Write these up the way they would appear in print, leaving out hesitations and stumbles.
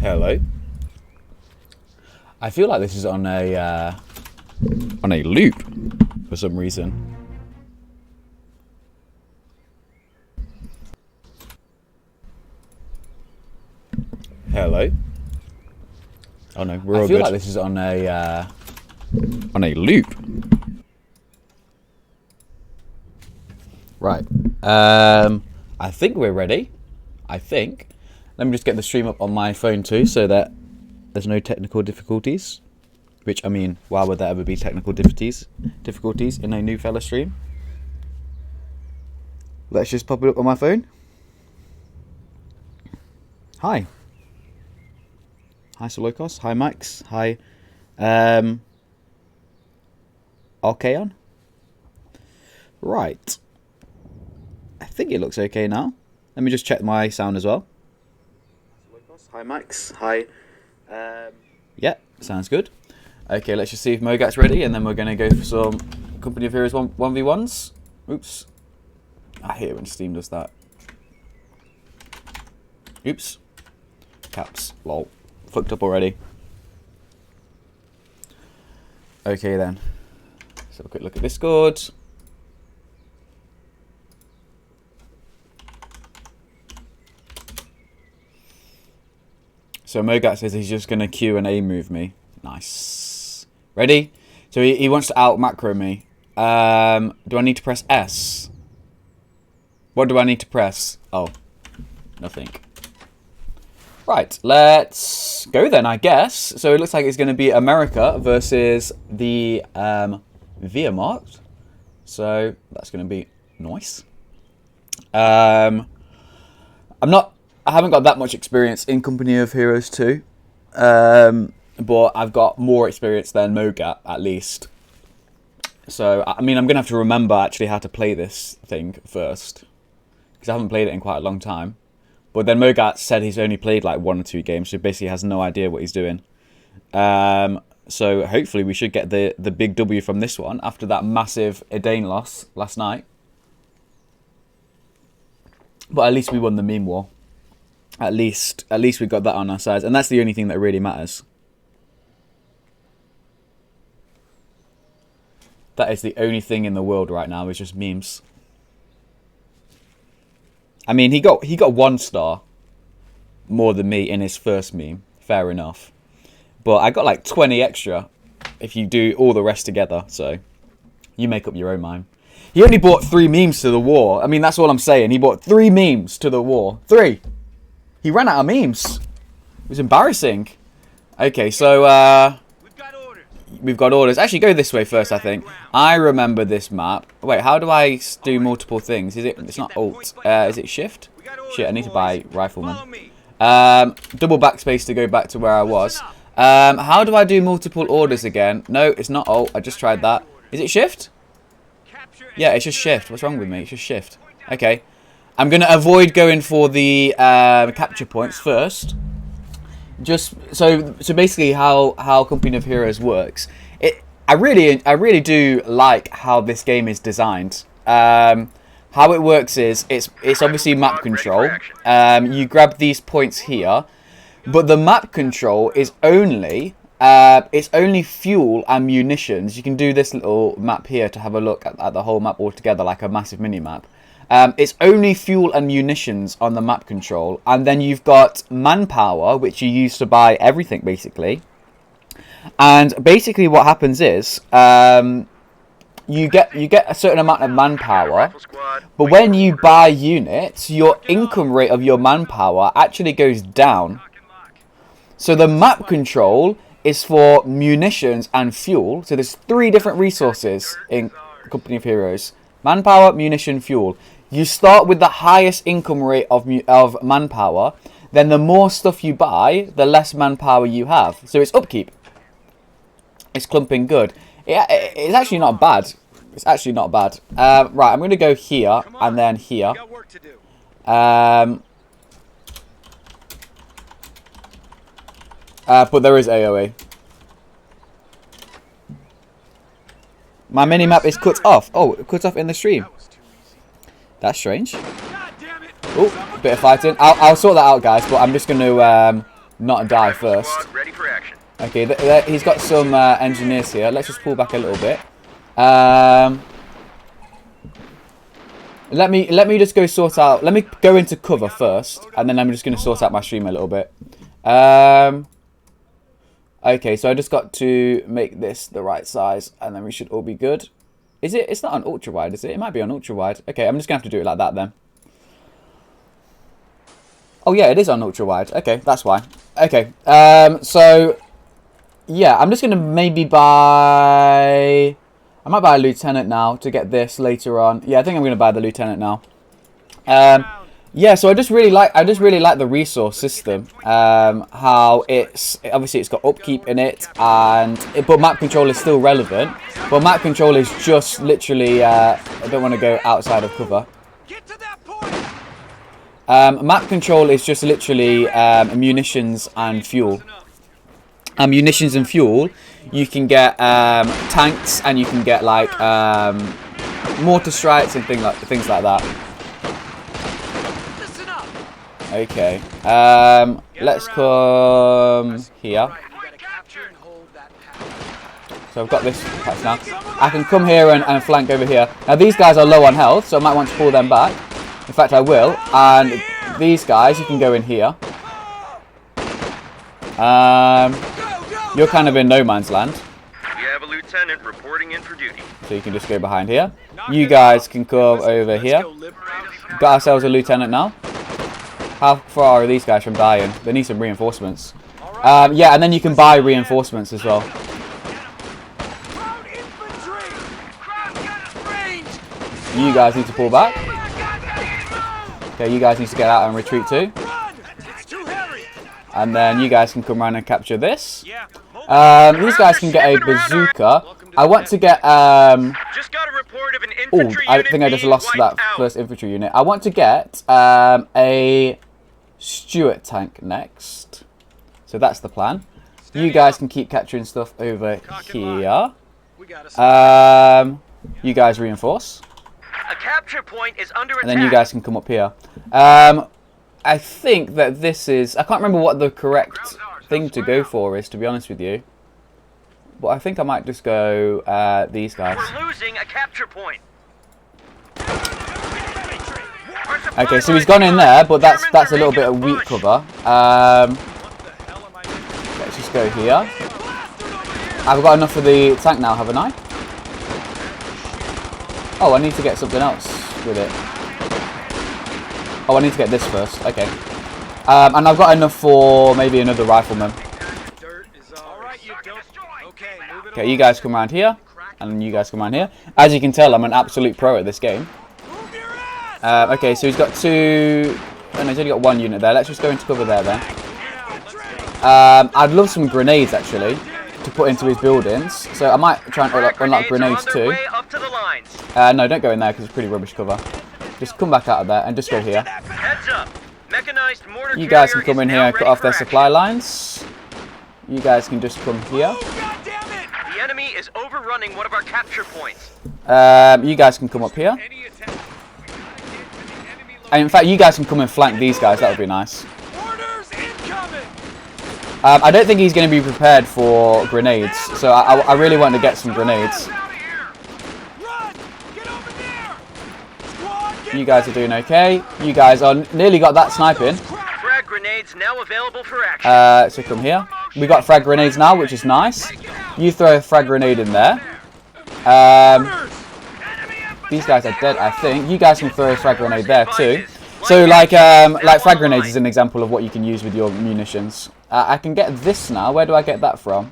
Hello. I feel like this is on a loop for some reason. Hello. Oh no, we're all good. I feel like this is on a loop. Right. I think we're ready. I think. Let me just get the stream up on my phone too, so that there's no technical difficulties. Which, I mean, why would there ever be technical difficulties in a new fella stream? Let's just pop it up on my phone. Hi. Hi, Solokos. Hi, Max. Hi, Archeon. Right. I think it looks okay now. Let me just check my sound as well. Hi, Max. Hi. Yeah, sounds good. Okay, let's just see if Mogat's ready, and then we're going to go for some Company of Heroes 1v1s. Oops. I hate it when Steam does that. Oops. Caps. Lol. Fucked up already. Okay, then. Let's have a quick look at Discord. So Mogat says he's just going to Q and A move me. Nice. Ready? So he wants to out macro me. Do I need to press S? What do I need to press? Oh, nothing. Right, let's go then, I guess. So it looks like it's going to be America versus the Wehrmacht. So that's going to be nice. I haven't got that much experience in Company of Heroes 2. But I've got more experience than Mogat, at least. So, I mean, I'm going to have to remember actually how to play this thing first. Because I haven't played it in quite a long time. But then Mogat said he's only played like 1 or 2 games, so basically has no idea what he's doing. So hopefully we should get the big W from this one after that massive Edane loss last night. But at least we won the meme war. At least we got that on our side, and that's the only thing that really matters. That is the only thing in the world right now, is just memes. I mean, he got 1 star more than me in his first meme. Fair enough. But I got like 20 extra if you do all the rest together. So you make up your own mind. He only bought 3 memes to the war. I mean, that's all I'm saying. He bought 3 memes to the war. 3. He ran out of memes. It was embarrassing. Okay, so we've got orders. Actually, go this way first, I think. I remember this map. Wait, how do I do multiple things? It's not Alt. Is it Shift? Shit, I need to buy Rifleman. Double backspace to go back to where I was. How do I do multiple orders again? No, it's not Alt. I just tried that. Is it Shift? Yeah, it's just Shift. What's wrong with me? It's just Shift. Okay. I'm going to avoid going for the capture points first. Just so basically how Company of Heroes works. I really do like how this game is designed. How it works is it's obviously map control. You grab these points here, but the map control is only fuel and munitions. You can do this little map here to have a look at the whole map altogether, like a massive mini map. It's only fuel and munitions on the map control, and then you've got manpower, which you use to buy everything basically. And basically, what happens is you get a certain amount of manpower, but when you buy units, your income rate of your manpower actually goes down. So the map control is for munitions and fuel. So there's 3 different resources in Company of Heroes: manpower, munition, fuel. You start with the highest income rate of manpower. Then the more stuff you buy, the less manpower you have. So it's upkeep. It's clumping good. It's actually not bad. It's actually not bad. Right, I'm going to go here and then here. But there is AoE. My minimap is cut off. Oh, cut off in the stream. That's strange. Oh, bit of fighting. I'll sort that out, guys. But I'm just going to not die first. Ready for action. Okay, he's got some engineers here. Let's just pull back a little bit. Let me just go sort out. Let me go into cover first, and then I'm just going to sort out my stream a little bit. Okay, so I just got to make this the right size, and then we should all be good. Is it? It's not on ultra wide, is it? It might be on ultra wide. Okay, I'm just gonna have to do it like that then. Oh yeah, it is on ultra wide. Okay, that's why. Okay, so yeah, I'm just gonna maybe buy. I might buy a lieutenant now to get this later on. Yeah, I think I'm gonna buy the lieutenant now. Yeah, so I just really like the resource system. How it's got upkeep in it, but map control is still relevant. But map control is just literally. I don't want to go outside of cover. Get to that point. Map control is just literally munitions and fuel. Munitions and fuel, you can get tanks, and you can get like mortar strikes and things like that. Okay, let's come here. So I've got this patch now. I can come here and flank over here. Now these guys are low on health, so I might want to pull them back. In fact, I will. And these guys, you can go in here. You're kind of in no man's land. We have a lieutenant reporting in for duty. So you can just go behind here. You guys can come over here. Got ourselves a lieutenant now. How far are these guys from dying? They need some reinforcements. Yeah, and then you can buy reinforcements as well. You guys need to pull back. Okay, you guys need to get out and retreat too. And then you guys can come around and capture this. These guys can get a bazooka. I want to get Just got a report of an infantry I think I just lost that first infantry unit. I want to get a Stuart tank next. So that's the plan. You guys can keep capturing stuff over here. You guys reinforce. A capture point is under attack. And then you guys can come up here. I think that this is... I can't remember what the correct thing to go for is, to be honest with you. But I think I might just go these guys. We're losing a capture point. Okay, so he's gone in there, but that's a little bit of weak cover. Let's just go here. I've got enough for the tank now, haven't I? Oh, I need to get something else with it. Oh, I need to get this first. Okay. And I've got enough for maybe another rifleman. Okay, you guys come around here, and you guys come around here. As you can tell, I'm an absolute pro at this game. Okay, so he's got two... Oh no, he's only got one unit there. Let's just go into cover there then. I'd love some grenades, actually, to put into his buildings. So I might try and unlock grenades too. No, don't go in there because it's pretty rubbish cover. Just come back out of there and just go here. You guys can come in here and cut off their supply lines. You guys can just come here. The enemy is overrunning one of our capture points. You guys can come up here. And in fact, you guys can come and flank these guys. That would be nice. I don't think he's going to be prepared for grenades, so I really want to get some grenades. You guys are doing okay. You guys are nearly got that sniping. Frag grenades now available for action. So come here. We got frag grenades now, which is nice. You throw a frag grenade in there. These guys are dead, I think. You guys can throw a frag grenade there too. So like frag grenades is an example of what you can use with your munitions. I can get this now. Where do I get that from?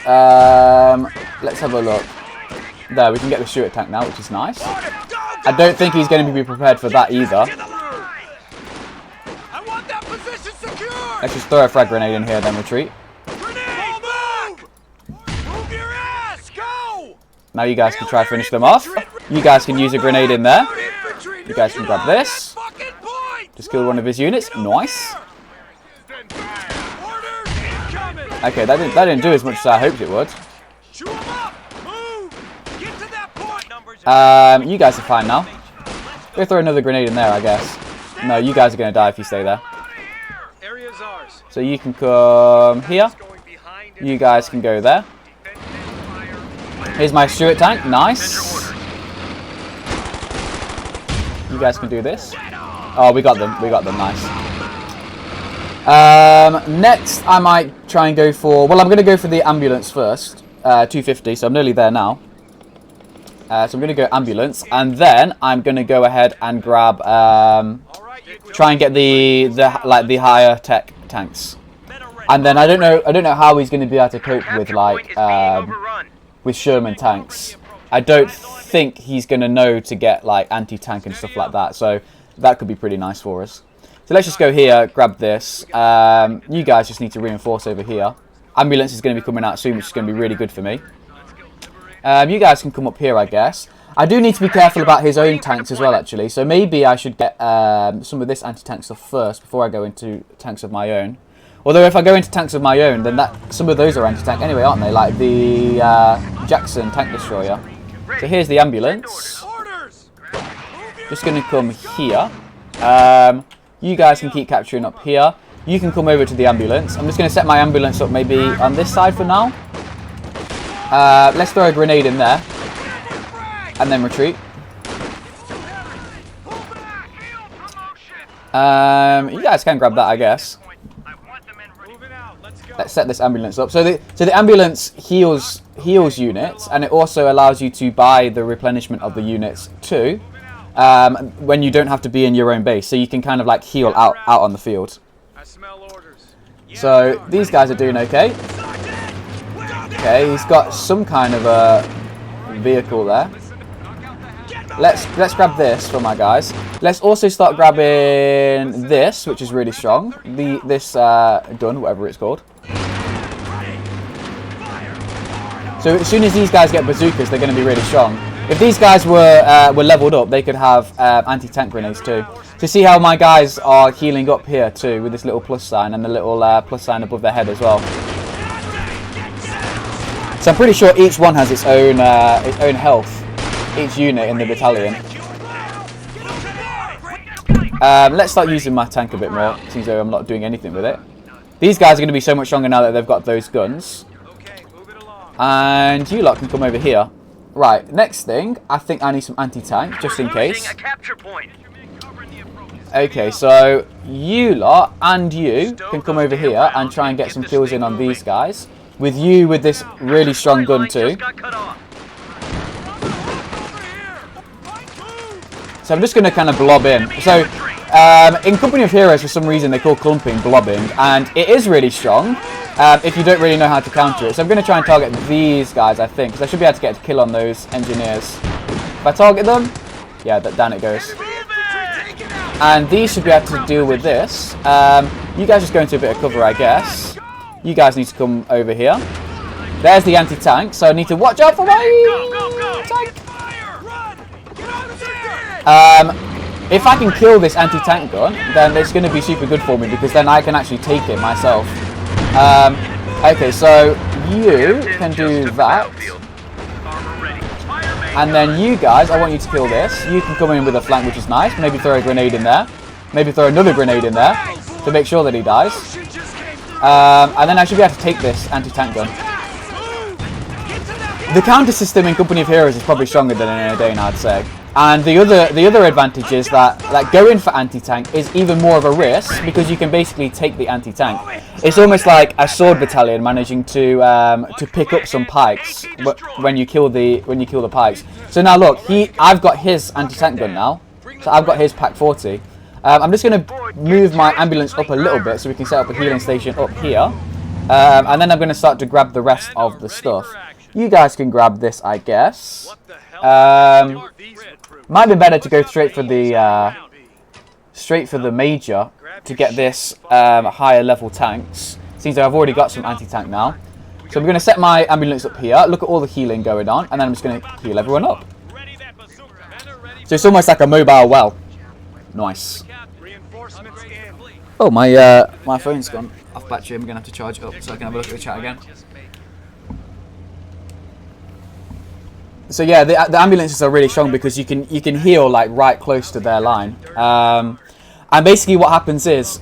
Let's have a look. There, we can get the Stuart tank now, which is nice. I don't think he's going to be prepared for that either. Let's just throw a frag grenade in here, then retreat. Now you guys can try to finish them off. You guys can use a grenade in there. You guys can grab this. Just kill one of his units. Nice. Okay, that didn't do as much as I hoped it would. You guys are fine now. Go throw another grenade in there, I guess. No, you guys are going to die if you stay there. So you can come here. You guys can go there. Here's my Stuart tank. Nice. You guys can do this. Oh, we got them. We got them. Nice. Next, I might try and go for... Well, I'm going to go for the ambulance first. 250, so I'm nearly there now. So I'm going to go ambulance. And then I'm going to go ahead and grab... try and get the higher tech tanks. And then I don't know how he's going to be able to cope with with Sherman tanks. I don't think he's going to know to get like anti-tank and stuff like that. So that could be pretty nice for us. So let's just go here, grab this. You guys just need to reinforce over here. Ambulance is going to be coming out soon, which is going to be really good for me. You guys can come up here, I guess. I do need to be careful about his own tanks as well, actually. So maybe I should get some of this anti-tank stuff first before I go into tanks of my own. Although if I go into tanks of my own, then some of those are anti-tank anyway, aren't they? Like the Jackson tank destroyer. So here's the ambulance. Just going to come here. You guys can keep capturing up here. You can come over to the ambulance. I'm just going to set my ambulance up maybe on this side for now. Let's throw a grenade in there. And then retreat. You guys can grab that, I guess. Let's set this ambulance up. So the ambulance heals units, and it also allows you to buy the replenishment of the units too, when you don't have to be in your own base. So you can kind of like heal out on the field. So these guys are doing okay. Okay, he's got some kind of a vehicle there. Let's grab this for my guys. Let's also start grabbing this, which is really strong. This gun, whatever it's called. So as soon as these guys get bazookas, they're going to be really strong. If these guys were leveled up, they could have anti-tank grenades too. So see how my guys are healing up here too, with this little plus sign and the little plus sign above their head as well. So I'm pretty sure each one has its own health. Each unit in the battalion. Let's start using my tank a bit more, since though I'm not doing anything with it. These guys are going to be so much stronger now that they've got those guns. And you lot can come over here. Right, next thing, I think I need some anti-tank, just in case. Okay, so you lot and you can come over here and try and get some kills in on these guys. With you with this really strong gun too. So I'm just going to kind of blob in. So in Company of Heroes, for some reason, they call clumping blobbing. And it is really strong if you don't really know how to counter it. So I'm going to try and target these guys, I think. Because I should be able to get a kill on those engineers. If I target them, yeah, down it goes. And these should be able to deal with this. You guys just go into a bit of cover, I guess. You guys need to come over here. There's the anti-tank. So I need to watch out for my tank. If I can kill this anti-tank gun, then it's going to be super good for me, because then I can actually take it myself. Okay, so you can do that. And then you guys, I want you to kill this. You can come in with a flank, which is nice. Maybe throw a grenade in there. Maybe throw another grenade in there to make sure that he dies. And then I should be able to take this anti-tank gun. The counter system in Company of Heroes is probably stronger than in Dane, I'd say. And the other advantage is that like going for anti-tank is even more of a risk, because you can basically take the anti-tank. It's almost like a sword battalion managing to pick up some pikes when you kill the pikes. So now look, I've got his anti-tank gun now. So I've got his Pack 40. I'm just going to move my ambulance up a little bit so we can set up a healing station up here. And then I'm going to start to grab the rest of the stuff. You guys can grab this, I guess. Might be better to go straight for the major to get this higher level tanks. Seems like I've already got some anti-tank now. So I'm going to set my ambulance up here. Look at all the healing going on, and then I'm just going to heal everyone up. So it's almost like a mobile well. Nice. Oh, my phone's gone off battery. I'm going to have to charge it up so I can have a look at the chat again. So yeah, the ambulances are really strong because you can heal like right close to their line. And basically what happens is,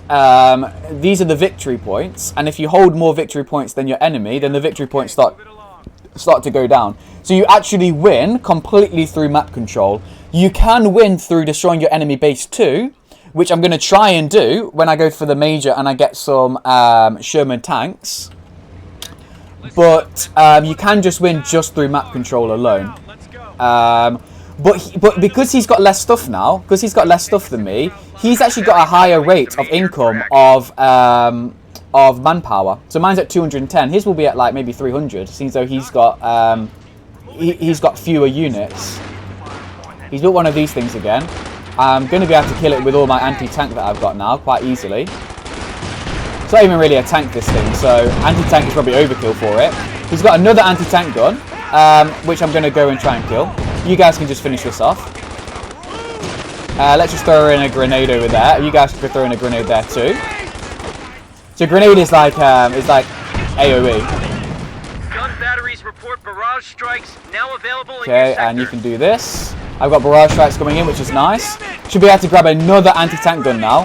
these are the victory points, and if you hold more victory points than your enemy, then the victory points start to go down. So you actually win completely through map control. You can win through destroying your enemy base too, which I'm going to try and do when I go for the major and I get some Sherman tanks. But you can just win just through map control alone. But because he's got less stuff now, because he's got less stuff than me, he's actually got a higher rate of income of manpower. So mine's at 210. His will be at like maybe 300. Seems though he's got he's got fewer units. He's built one of these things again. I'm going to be able to kill it with all my anti-tank that I've got now quite easily. It's not even really a tank, this thing, so anti-tank is probably overkill for it. He's got another anti-tank gun, which I'm going to go and try and kill. You guys can just finish this off. Let's just throw in a grenade over there. You guys can throw in a grenade there too. So grenade is like AoE. Gun batteries report barrage strikes now available in your Okay, sector. and you can do this. I've got barrage strikes coming in, which is nice. Should be able to grab another anti-tank gun now.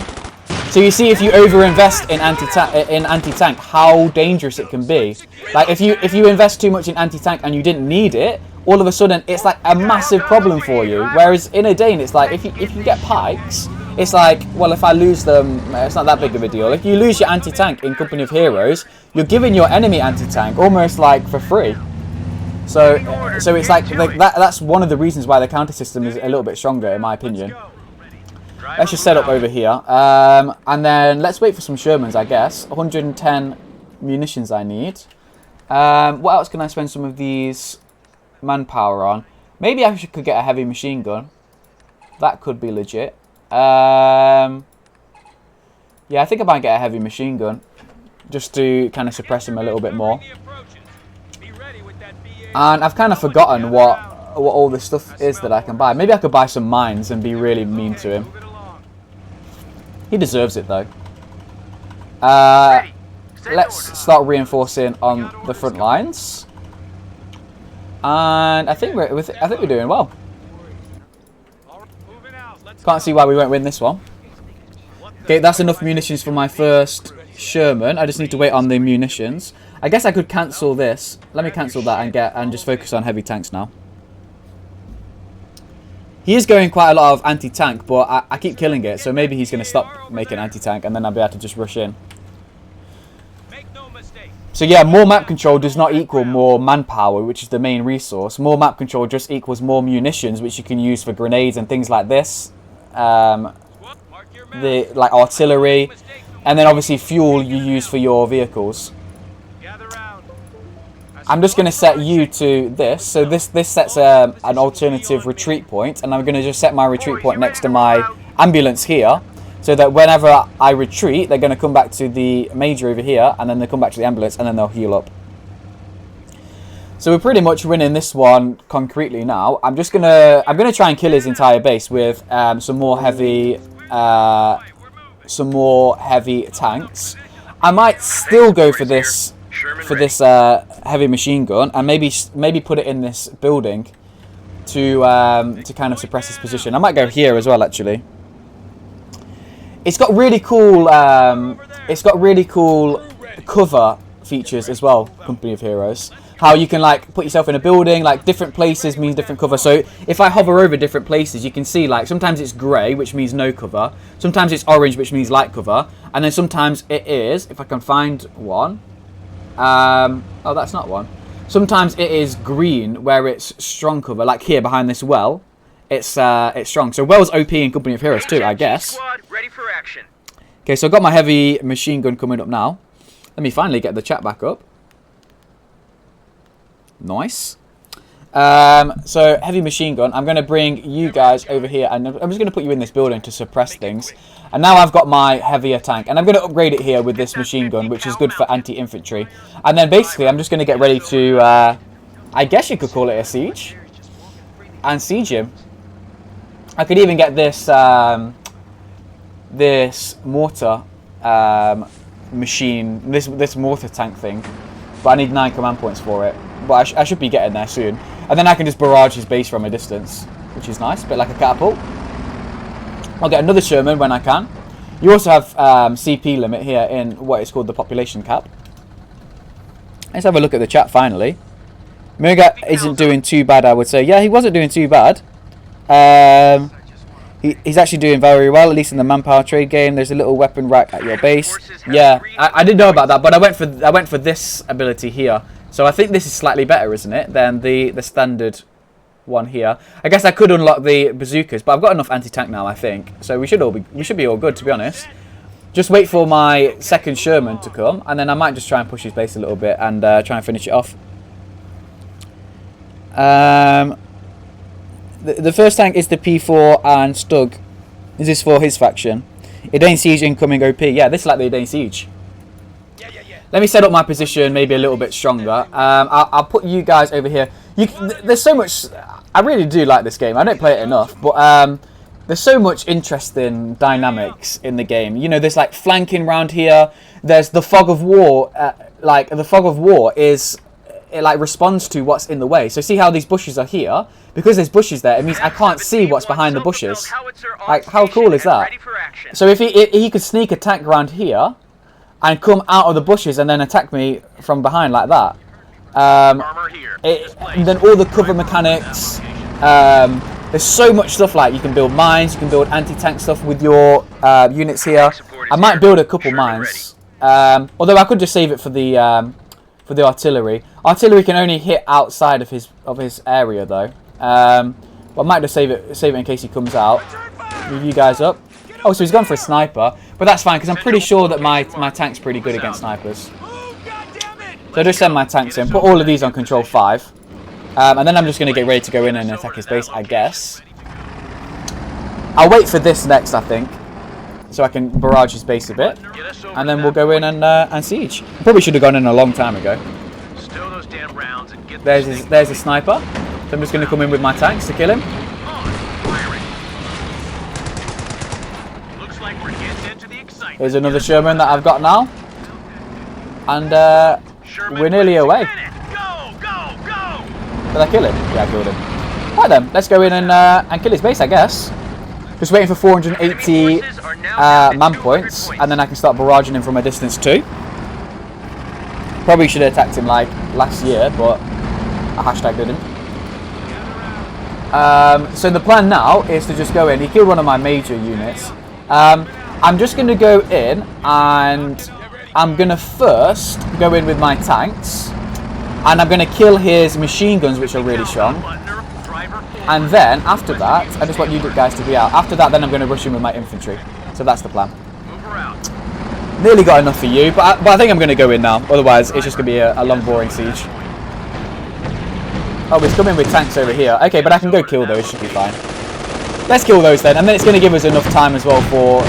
So you see, if you overinvest in anti-tank, how dangerous it can be. Like if you invest too much in anti-tank and you didn't need it, all of a sudden it's like a massive problem for you. Whereas in a Dane, it's like if you get pikes, it's like, well, if I lose them, it's not that big of a deal. If you lose your anti-tank in Company of Heroes, you're giving your enemy anti-tank almost like for free. So it's like that's one of the reasons why the counter system is a little bit stronger, in my opinion. Let's just set up over here, and then let's wait for some Shermans, I guess. 110 munitions I need. What else can I spend some of these manpower on? Maybe I could get a heavy machine gun. That could be legit. Yeah, I think I might get a heavy machine gun, just to kind of suppress him a little bit more. And I've kind of forgotten what all this stuff is that I can buy. Maybe I could buy some mines and be really mean to him. He deserves it though. Let's start reinforcing on the front lines. And I think we're doing well. Can't see why we won't win this one. Okay, that's enough munitions for my first Sherman. I just need to wait on the munitions. I guess I could cancel this. Let me cancel that and just focus on heavy tanks now. He is going quite a lot of anti-tank, but I keep killing it, so maybe he's going to stop making anti-tank, and then I'll be able to just rush in. So yeah, more map control does not equal more manpower, which is the main resource. More map control just equals more munitions, which you can use for grenades and things like this. Like artillery, and then obviously fuel you use for your vehicles. I'm just going to set you to this. So this sets an alternative retreat point, and I'm going to just set my retreat point next to my ambulance here, so that whenever I retreat, they're going to come back to the major over here, and then they come back to the ambulance, and then they'll heal up. So we're pretty much winning this one concretely now. I'm gonna try and kill his entire base with some more heavy tanks. I might still go for this heavy machine gun, and maybe put it in this building to kind of suppress his position. I might go here as well, actually. It's got really cool cover features as well, Company of Heroes. How you can like put yourself in a building, like different places means different cover. So if I hover over different places, you can see like sometimes it's grey, which means no cover. Sometimes it's orange, which means light cover. And then sometimes it is, if I can find one. Oh, that's not one. Sometimes it is green, where it's strong cover. Like here behind this well, it's strong. So well's OP in Company of Heroes too, I guess. Okay, so I've got my heavy machine gun coming up now. Let me finally get the chat back up. Nice. So heavy machine gun. I'm going to bring you guys over here, and I'm just going to put you in this building to suppress things. And now I've got my heavier tank, and I'm going to upgrade it here with this machine gun, which is good for anti-infantry. And then basically I'm just going to get ready to, I guess you could call it a siege, and siege him. I could even get this this mortar machine, this mortar tank thing, but I need 9 command points for it. But I should be getting there soon. And then I can just barrage his base from a distance, which is nice, a bit like a catapult. I'll get another Sherman when I can. You also have CP limit here in what is called the population cap. Let's have a look at the chat finally. Mogat isn't doing too bad, I would say. Yeah, he wasn't doing too bad. He's actually doing very well, at least in the manpower trade game. There's a little weapon rack at your base. Yeah, I didn't know about that, but I went for this ability here. So I think this is slightly better, isn't it, than the standard one here. I guess I could unlock the bazookas, but I've got enough anti-tank now, I think. So we should be all good, to be honest. Just wait for my second Sherman to come, and then I might just try and push his base a little bit and try and finish it off. The first tank is the P4 and Stug. This is for his faction. Eden Siege incoming OP. Yeah, this is like the Eden Siege. Let me set up my position maybe a little bit stronger. I'll put you guys over here. There's so much... I really do like this game. I don't play it enough, but there's so much interesting dynamics in the game. You know, there's like flanking around here. There's the fog of war. Like the fog of war is... It like responds to what's in the way. So see how these bushes are here? Because there's bushes there, it means I can't see what's behind the bushes. Like, how cool is that? So if he could sneak attack around here and come out of the bushes and then attack me from behind like that. Then all the cover mechanics. There's so much stuff, like you can build mines, you can build anti-tank stuff with your units here. I might build a couple mines. Although I could just save it for the artillery. Artillery can only hit outside of his area though. But I might just save it in case he comes out. Move you guys up. Oh, so he's gone for a sniper, but that's fine because I'm pretty sure that my tank's pretty good against snipers. So I just send my tanks in, put all of these on control 5, and then I'm just going to get ready to go in and attack his base, I guess. I'll wait for this next, I think, so I can barrage his base a bit, and then we'll go in and siege. Probably should have gone in a long time ago. There's a sniper. So I'm just going to come in with my tanks to kill him. There's another Sherman that I've got now, and we're nearly away. Did I kill him? Yeah, I killed him. Right then, let's go in and kill his base, I guess. Just waiting for 480 man points, and then I can start barraging him from a distance too. Probably should have attacked him like last year, but I hashtag didn't. So the plan now is to just go in. He killed one of my major units. I'm just going to go in and I'm going to first go in with my tanks. And I'm going to kill his machine guns, which are really strong. And then, after that, I just want you guys to be out. After that, then I'm going to rush in with my infantry. So that's the plan. Nearly got enough for you, but I think I'm going to go in now. Otherwise, it's just going to be a long, boring siege. Oh, he's coming with tanks over here. Okay, but I can go kill those. Should be fine. Let's kill those then. And then it's going to give us enough time as well for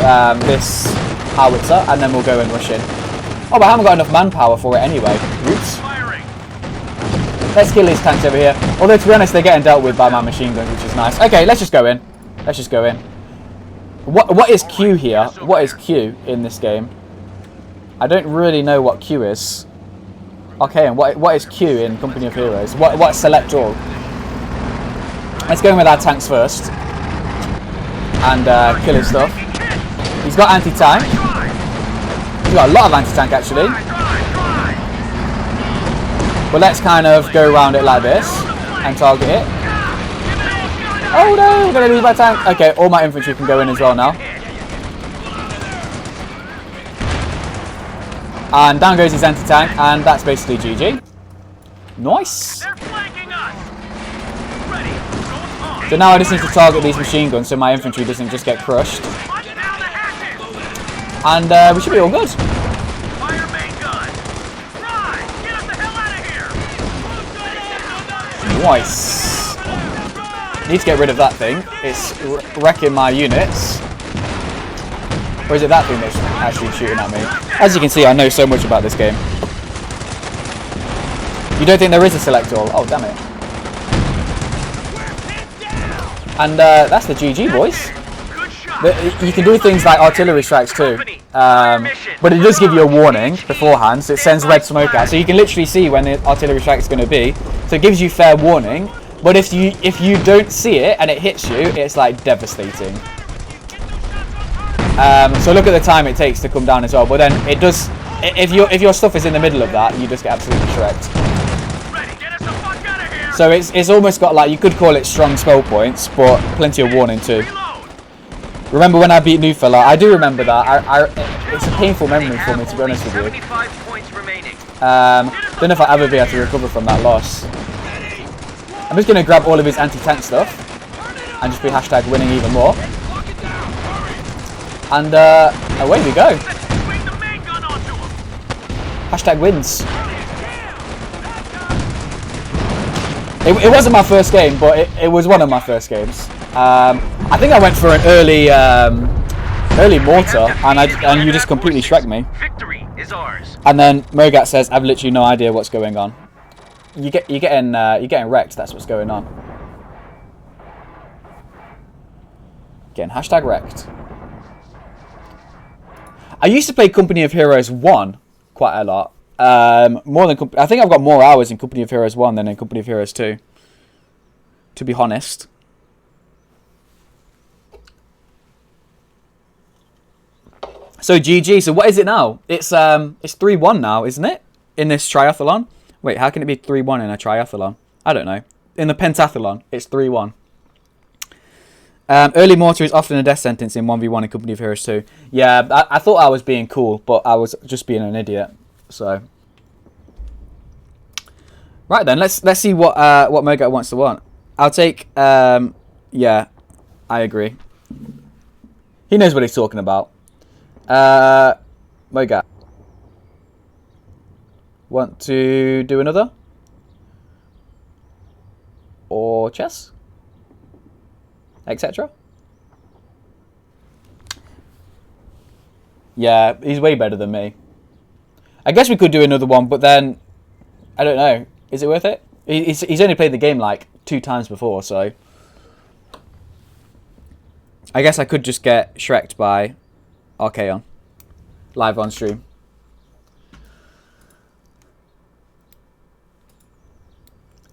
this howitzer. And then we'll go and rush in. Oh, but I haven't got enough manpower for it anyway. Oops. Let's kill these tanks over here. Although, to be honest, they're getting dealt with by my machine guns, which is nice. Okay, let's just go in. Let's just go in. What is Q here? What is Q in this game? I don't really know what Q is. Okay, and what is Q in Company of Heroes? What's select all? Let's go in with our tanks first. And kill his stuff. He's got anti-tank. He's got a lot of anti-tank, actually. But let's kind of go around it like this and target it. Oh no, we're going to lose my tank. Okay, all my infantry can go in as well now. And down goes his anti-tank, and that's basically GG. Nice. So now I just need to target these machine guns so my infantry doesn't just get crushed. And we should be all good. Nice. Need to get rid of that thing. It's wrecking my units. Or is it that thing that's actually shooting at me? As you can see, I know so much about this game. You don't think there is a select all? Oh, damn it. And that's the GG, boys. You can do things like artillery strikes too. But it does give you a warning beforehand, so it sends red smoke out. So you can literally see when the artillery strike is going to be. So it gives you fair warning. But if you don't see it and it hits you, it's like devastating. So look at the time it takes to come down as well. But then it does. If your stuff is in the middle of that, you just get absolutely shreked. So it's almost got like, you could call it strong spell points, but plenty of warning too. Remember when I beat New Fella? I do remember that. It's a painful memory for me, to be honest with you. Don't know if I'll ever be able to recover from that loss. I'm just going to grab all of his anti-tank stuff and just be hashtag winning even more. And away we go. Hashtag wins. It wasn't my first game, but it was one of my first games. I think I went for an early mortar, and you just completely shreked me. Victory is ours. And then Mogat says, "I've literally no idea what's going on." You're getting wrecked. That's what's going on. Getting hashtag wrecked. I used to play Company of Heroes 1 quite a lot. More than I think I've got more hours in Company of Heroes 1 than in Company of Heroes 2. To be honest. So GG. So what is it now? It's 3-1 now, isn't it? In this triathlon. Wait, how can it be 3-1 in a triathlon? I don't know. In the pentathlon, it's 3-1. Early mortar is often a death sentence in 1v1 in Company of Heroes 2. Yeah, I thought I was being cool, but I was just being an idiot. So, right then, let's see what Mogat wants to want. I'll take. Yeah, I agree. He knows what he's talking about. Mogat, want to do another or chess, etc. Yeah, he's way better than me. I guess we could do another one, but then I don't know. Is it worth it? He's only played the game like 2 times before, so I guess I could just get shreked by Archaon live on stream.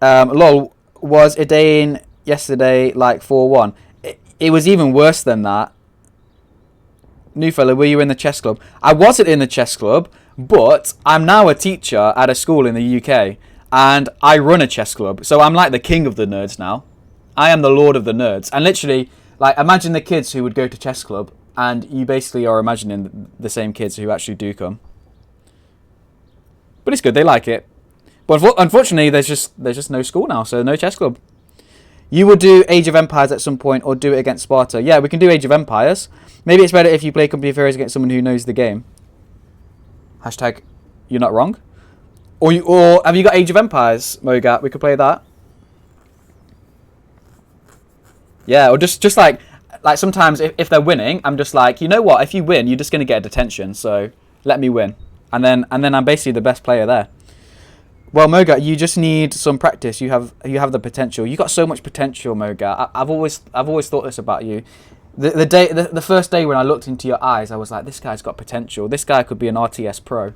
Lol, was Idane yesterday like 4-1? It was even worse than that. New fella, were you in the chess club? I wasn't in the chess club, but I'm now a teacher at a school in the UK, and I run a chess club, so I'm like the king of the nerds now. I am the lord of the nerds, and literally, like, imagine the kids who would go to chess club, and you basically are imagining the same kids who actually do come. But it's good, they like it. But unfortunately, there's just no school now, so no chess club. You will do Age of Empires at some point, or do it against Sparta. Yeah, we can do Age of Empires. Maybe it's better if you play Company of Heroes against someone who knows the game. Hashtag, you're not wrong. Or have you got Age of Empires, Mogat? We could play that. Yeah, or just like sometimes if they're winning, I'm just like, you know what? If you win, you're just gonna get a detention. So let me win, and then I'm basically the best player there. Well, Mogat, you just need some practice. You have the potential. You got so much potential, Mogat. I've always thought this about you. The first day when I looked into your eyes, I was like, this guy's got potential. This guy could be an RTS pro.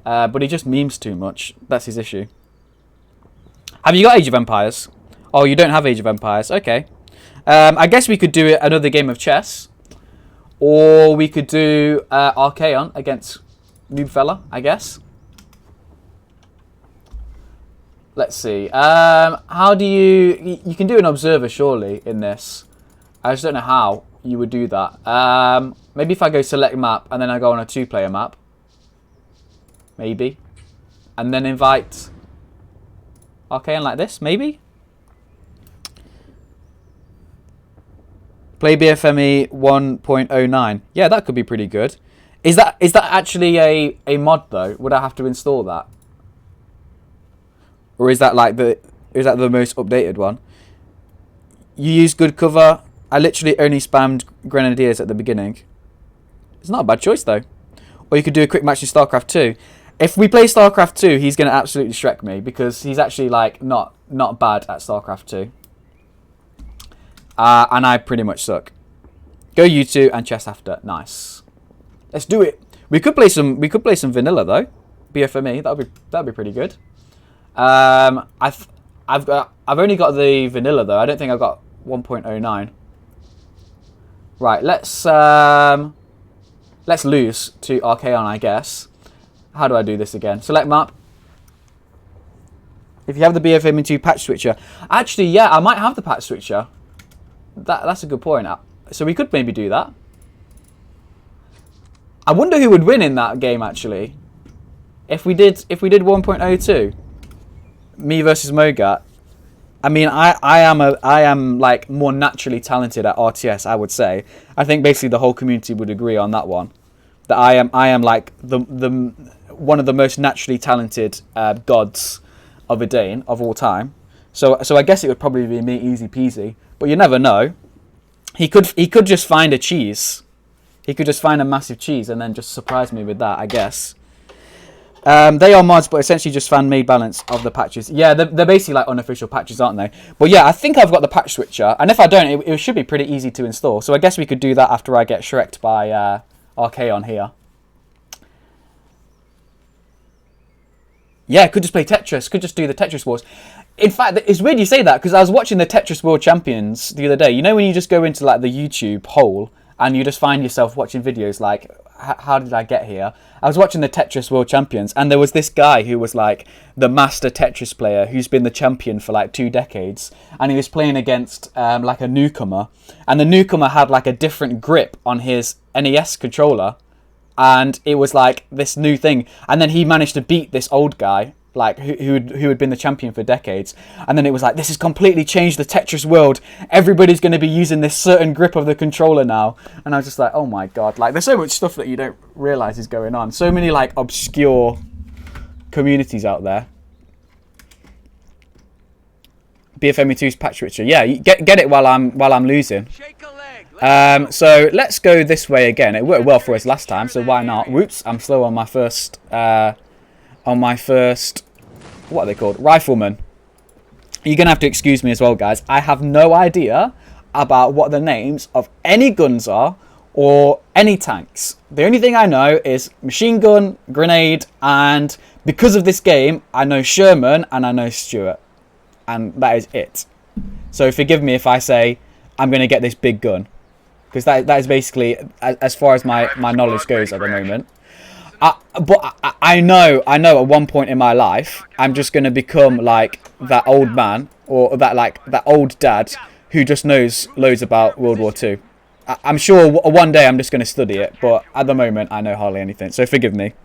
But he just memes too much. That's his issue. Have you got Age of Empires? Oh, you don't have Age of Empires. Okay. I guess we could do another game of chess. Or we could do Archaon against Noob Fella, I guess. Let's see. How do you... You can do an observer, surely, in this. I just don't know how you would do that. Maybe if I go select map, and then I go on a 2-player map. Maybe. And then invite Archaon like this, maybe? Play BFME 1.09. Yeah, that could be pretty good. Is that actually a mod, though? Would I have to install that? Or is that like the most updated one? You use good cover. I literally only spammed Grenadiers at the beginning. It's not a bad choice though. Or you could do a quick match in StarCraft 2. If we play StarCraft 2, he's going to absolutely shrek me because he's actually like not bad at StarCraft 2. And I pretty much suck. Go you two and chess after. Nice. Let's do it. We could play some vanilla though. BFME. That'd be pretty good. I've only got the vanilla though. I don't think I've got 1.09. Right, let's let's lose to Archaon, I guess. How do I do this again? Select map. If you have the BFM2 patch switcher. Actually, yeah, I might have the patch switcher. That's a good point. So we could maybe do that. I wonder who would win in that game, actually. If we did 1.02. Me versus Mogat. I mean, I am like more naturally talented at RTS, I would say. I think basically the whole community would agree on that one. That I am like the one of the most naturally talented gods of Edain of all time. So I guess it would probably be me, easy peasy. But you never know. He could just find a cheese. He could just find a massive cheese and then just surprise me with that, I guess. They are mods, but essentially just fan-made balance of the patches. Yeah, they're basically like unofficial patches, aren't they? But yeah, I think I've got the patch switcher. And if I don't, it should be pretty easy to install. So I guess we could do that after I get Shrek'd by Archaon here. Yeah, could just play Tetris. Could just do the Tetris Wars. In fact, it's weird you say that, because I was watching the Tetris World Champions the other day. You know when you just go into like the YouTube hole and you just find yourself watching videos like, how did I get here? I was watching the Tetris World Champions, and there was this guy who was like the master Tetris player who's been the champion for like 2 decades, and he was playing against like a newcomer, and the newcomer had like a different grip on his NES controller, and it was like this new thing, and then he managed to beat this old guy like who had been the champion for decades, and then it was like, this has completely changed the Tetris world, everybody's going to be using this certain grip of the controller now. And I was just like, oh my god, like there's so much stuff that you don't realize is going on, so many like obscure communities out there. BFME2's patch switcher, yeah, you get it while I'm losing. So let's go this way again. It worked well for us last time, so why not? Whoops, I'm slow on my first what are they called? Rifleman. You're going to have to excuse me as well, guys. I have no idea about what the names of any guns are or any tanks. The only thing I know is machine gun, grenade, and because of this game, I know Sherman and I know Stuart. And that is it. So forgive me if I say I'm going to get this big gun. Because that is basically as far as my knowledge goes at the moment. But I know at one point in my life I'm just going to become like that old man, or that old dad who just knows loads about World War II. I'm sure one day I'm just going to study it, but at the moment I know hardly anything, so forgive me.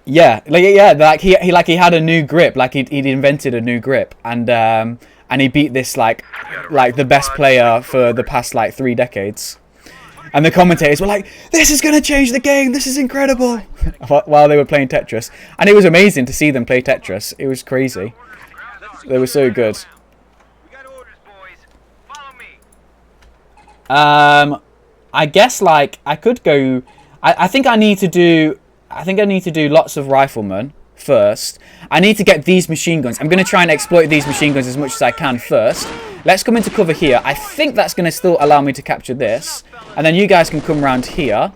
Yeah, like he had a new grip, like he'd invented a new grip, and he beat this like the best player for the past like 3 decades. And the commentators were like, this is going to change the game, this is incredible, while they were playing Tetris. And it was amazing to see them play Tetris. It was crazy. They were so good. I guess like I could go, I think I need to do lots of riflemen first. I need to get these machine guns. I'm going to try and exploit these machine guns as much as I can first. Let's come into cover here. I think that's going to still allow me to capture this. And then you guys can come around here.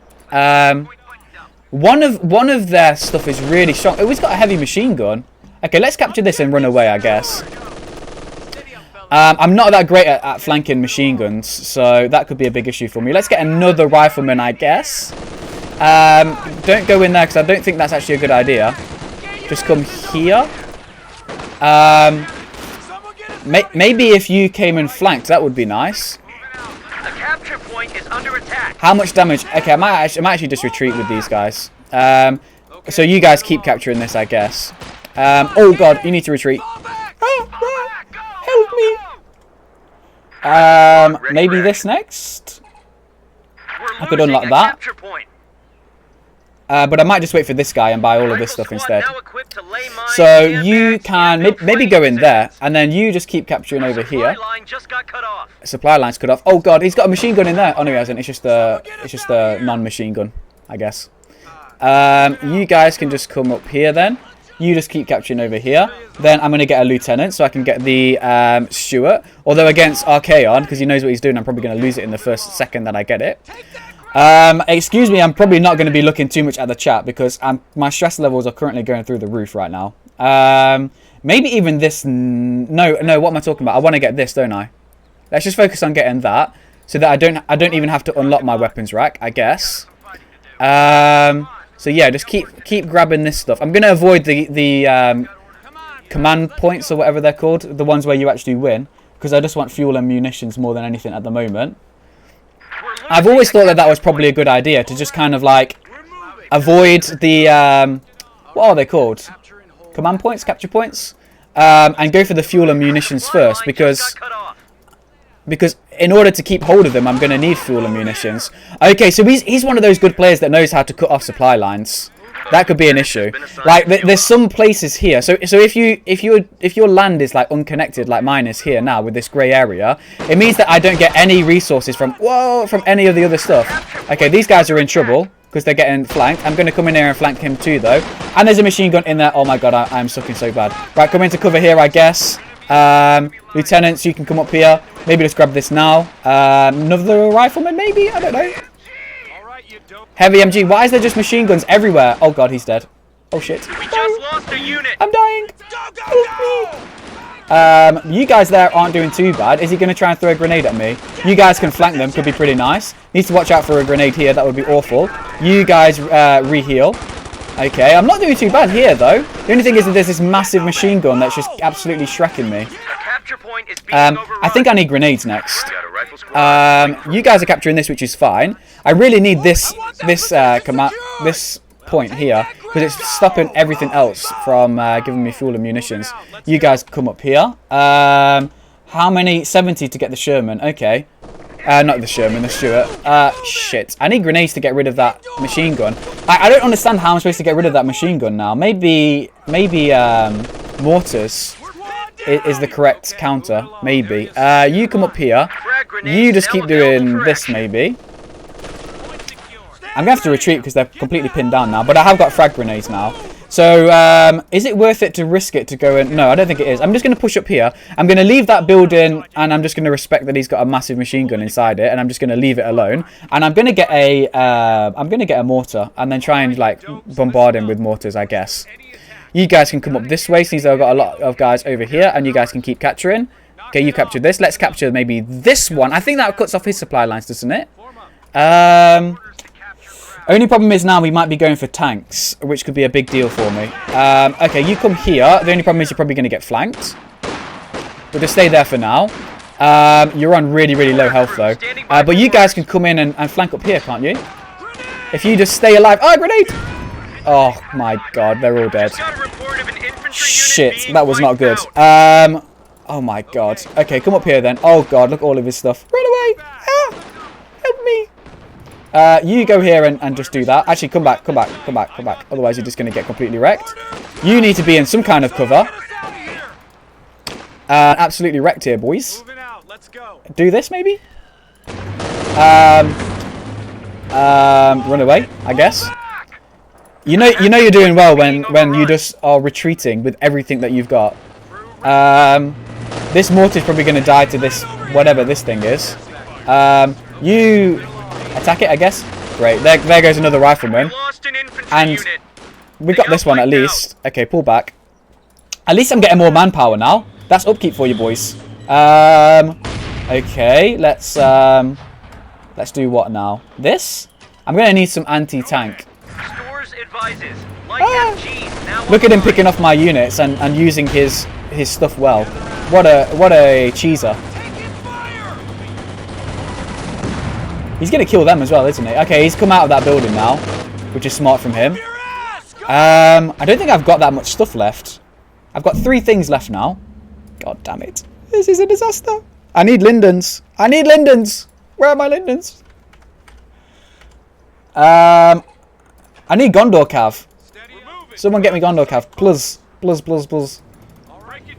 One of their stuff is really strong. Oh, he's got a heavy machine gun. Okay, let's capture this and run away, I guess. I'm not that great at flanking machine guns, so that could be a big issue for me. Let's get another rifleman, I guess. Don't go in there, because I don't think that's actually a good idea. Just come here. Maybe if you came and flanked, that would be nice. The capture point is under attack. How much damage? Okay, I might actually just retreat with these guys. So you guys keep capturing this, I guess. Oh god, you need to retreat. Help me. Maybe this next. I could unlock that. But I might just wait for this guy and buy all of this stuff instead. So you can maybe go in there, and then you just keep capturing over here. Supply line's cut off. Oh god, he's got a machine gun in there. Oh no, he hasn't. It's just a non-machine gun, I guess. You guys can just come up here then. You just keep capturing over here. Then I'm going to get a lieutenant so I can get the Stuart. Although against Archaon, because he knows what he's doing, I'm probably going to lose it in the first second that I get it. Excuse me, I'm probably not going to be looking too much at the chat because my stress levels are currently going through the roof right now. Maybe even this... No, what am I talking about? I want to get this, don't I? Let's just focus on getting that. so that I don't even have to unlock my weapons rack, I guess. So yeah, just keep grabbing this stuff. I'm gonna avoid the command points or whatever they're called, the ones where you actually win, because I just want fuel and munitions more than anything at the moment. I've always thought that was probably a good idea to just kind of like avoid the what are they called? Command points, capture points, and go for the fuel and munitions first, because in order to keep hold of them, I'm going to need fuel and munitions. Okay, so he's one of those good players that knows how to cut off supply lines. That could be an issue. Like there's some places here. So if your land is like unconnected, like mine is here now with this grey area, it means that I don't get any resources from any of the other stuff. Okay, these guys are in trouble because they're getting flanked. I'm going to come in here and flank him too, though. And there's a machine gun in there. Oh my god, I'm sucking so bad. Right, come into cover here, I guess. Lieutenants, you can come up here. Maybe just grab this now. Another rifleman, maybe? I don't know. Heavy MG. Why is there just machine guns everywhere? Oh god, he's dead. Oh shit. We just lost a unit. I'm dying. You guys there aren't doing too bad. Is he going to try and throw a grenade at me? You guys can flank them. Could be pretty nice. Needs to watch out for a grenade here. That would be awful. You guys re-heal. Okay, I'm not doing too bad here, though. The only thing is that there's this massive machine gun that's just absolutely shrecking me. I think I need grenades next. You guys are capturing this, which is fine. I really need this point here, because it's stopping everything else from giving me fuel and munitions. You guys come up here. How many? 70 to get the Sherman. Okay. Not the Sherman, the Stuart. Shit. I need grenades to get rid of that machine gun. I don't understand how I'm supposed to get rid of that machine gun now. Maybe mortars is the correct counter. Maybe. You come up here. You just keep doing this, maybe. I'm going to have to retreat because they're completely pinned down now. But I have got frag grenades now. So, is it worth it to risk it to go in? No, I don't think it is. I'm just going to push up here. I'm going to leave that building, and I'm just going to respect that he's got a massive machine gun inside it, and I'm just going to leave it alone. And I'm going to get a mortar, and then try and like bombard him with mortars, I guess. You guys can come up this way, since I've got a lot of guys over here, and you guys can keep capturing. Okay, you captured this. Let's capture maybe this one. I think that cuts off his supply lines, doesn't it? Only problem is now we might be going for tanks, which could be a big deal for me. Okay, you come here. The only problem is you're probably going to get flanked. We'll just stay there for now. You're on really, really low health, though. But you guys can come in and flank up here, can't you? If you just stay alive. Oh, grenade! Oh, my God. They're all dead. Shit, that was not good. Oh, my God. Okay, come up here, then. Oh, God, look at all of his stuff. Run away! Ah, help me! You go here and just do that. Actually, come back. Otherwise, you're just going to get completely wrecked. You need to be in some kind of cover. Absolutely wrecked here, boys. Do this, maybe? Run away, I guess. You know you're doing well when you just are retreating with everything that you've got. This mortar is probably going to die to this, whatever this thing is. You attack it, I guess. Great. There goes another rifleman. And we got this one at least. Okay, pull back. At least I'm getting more manpower now. That's upkeep for you, boys. Okay, let's do what now? This? I'm going to need some anti-tank. Look at him picking off my units and using his stuff well. What a cheeser. He's going to kill them as well, isn't he? Okay, he's come out of that building now, which is smart from him. I don't think I've got that much stuff left. I've got 3 things left now. God damn it. This is a disaster. I need lindens. Where are my lindens? I need Gondor Cav. Someone get me Gondor Cav. Plus.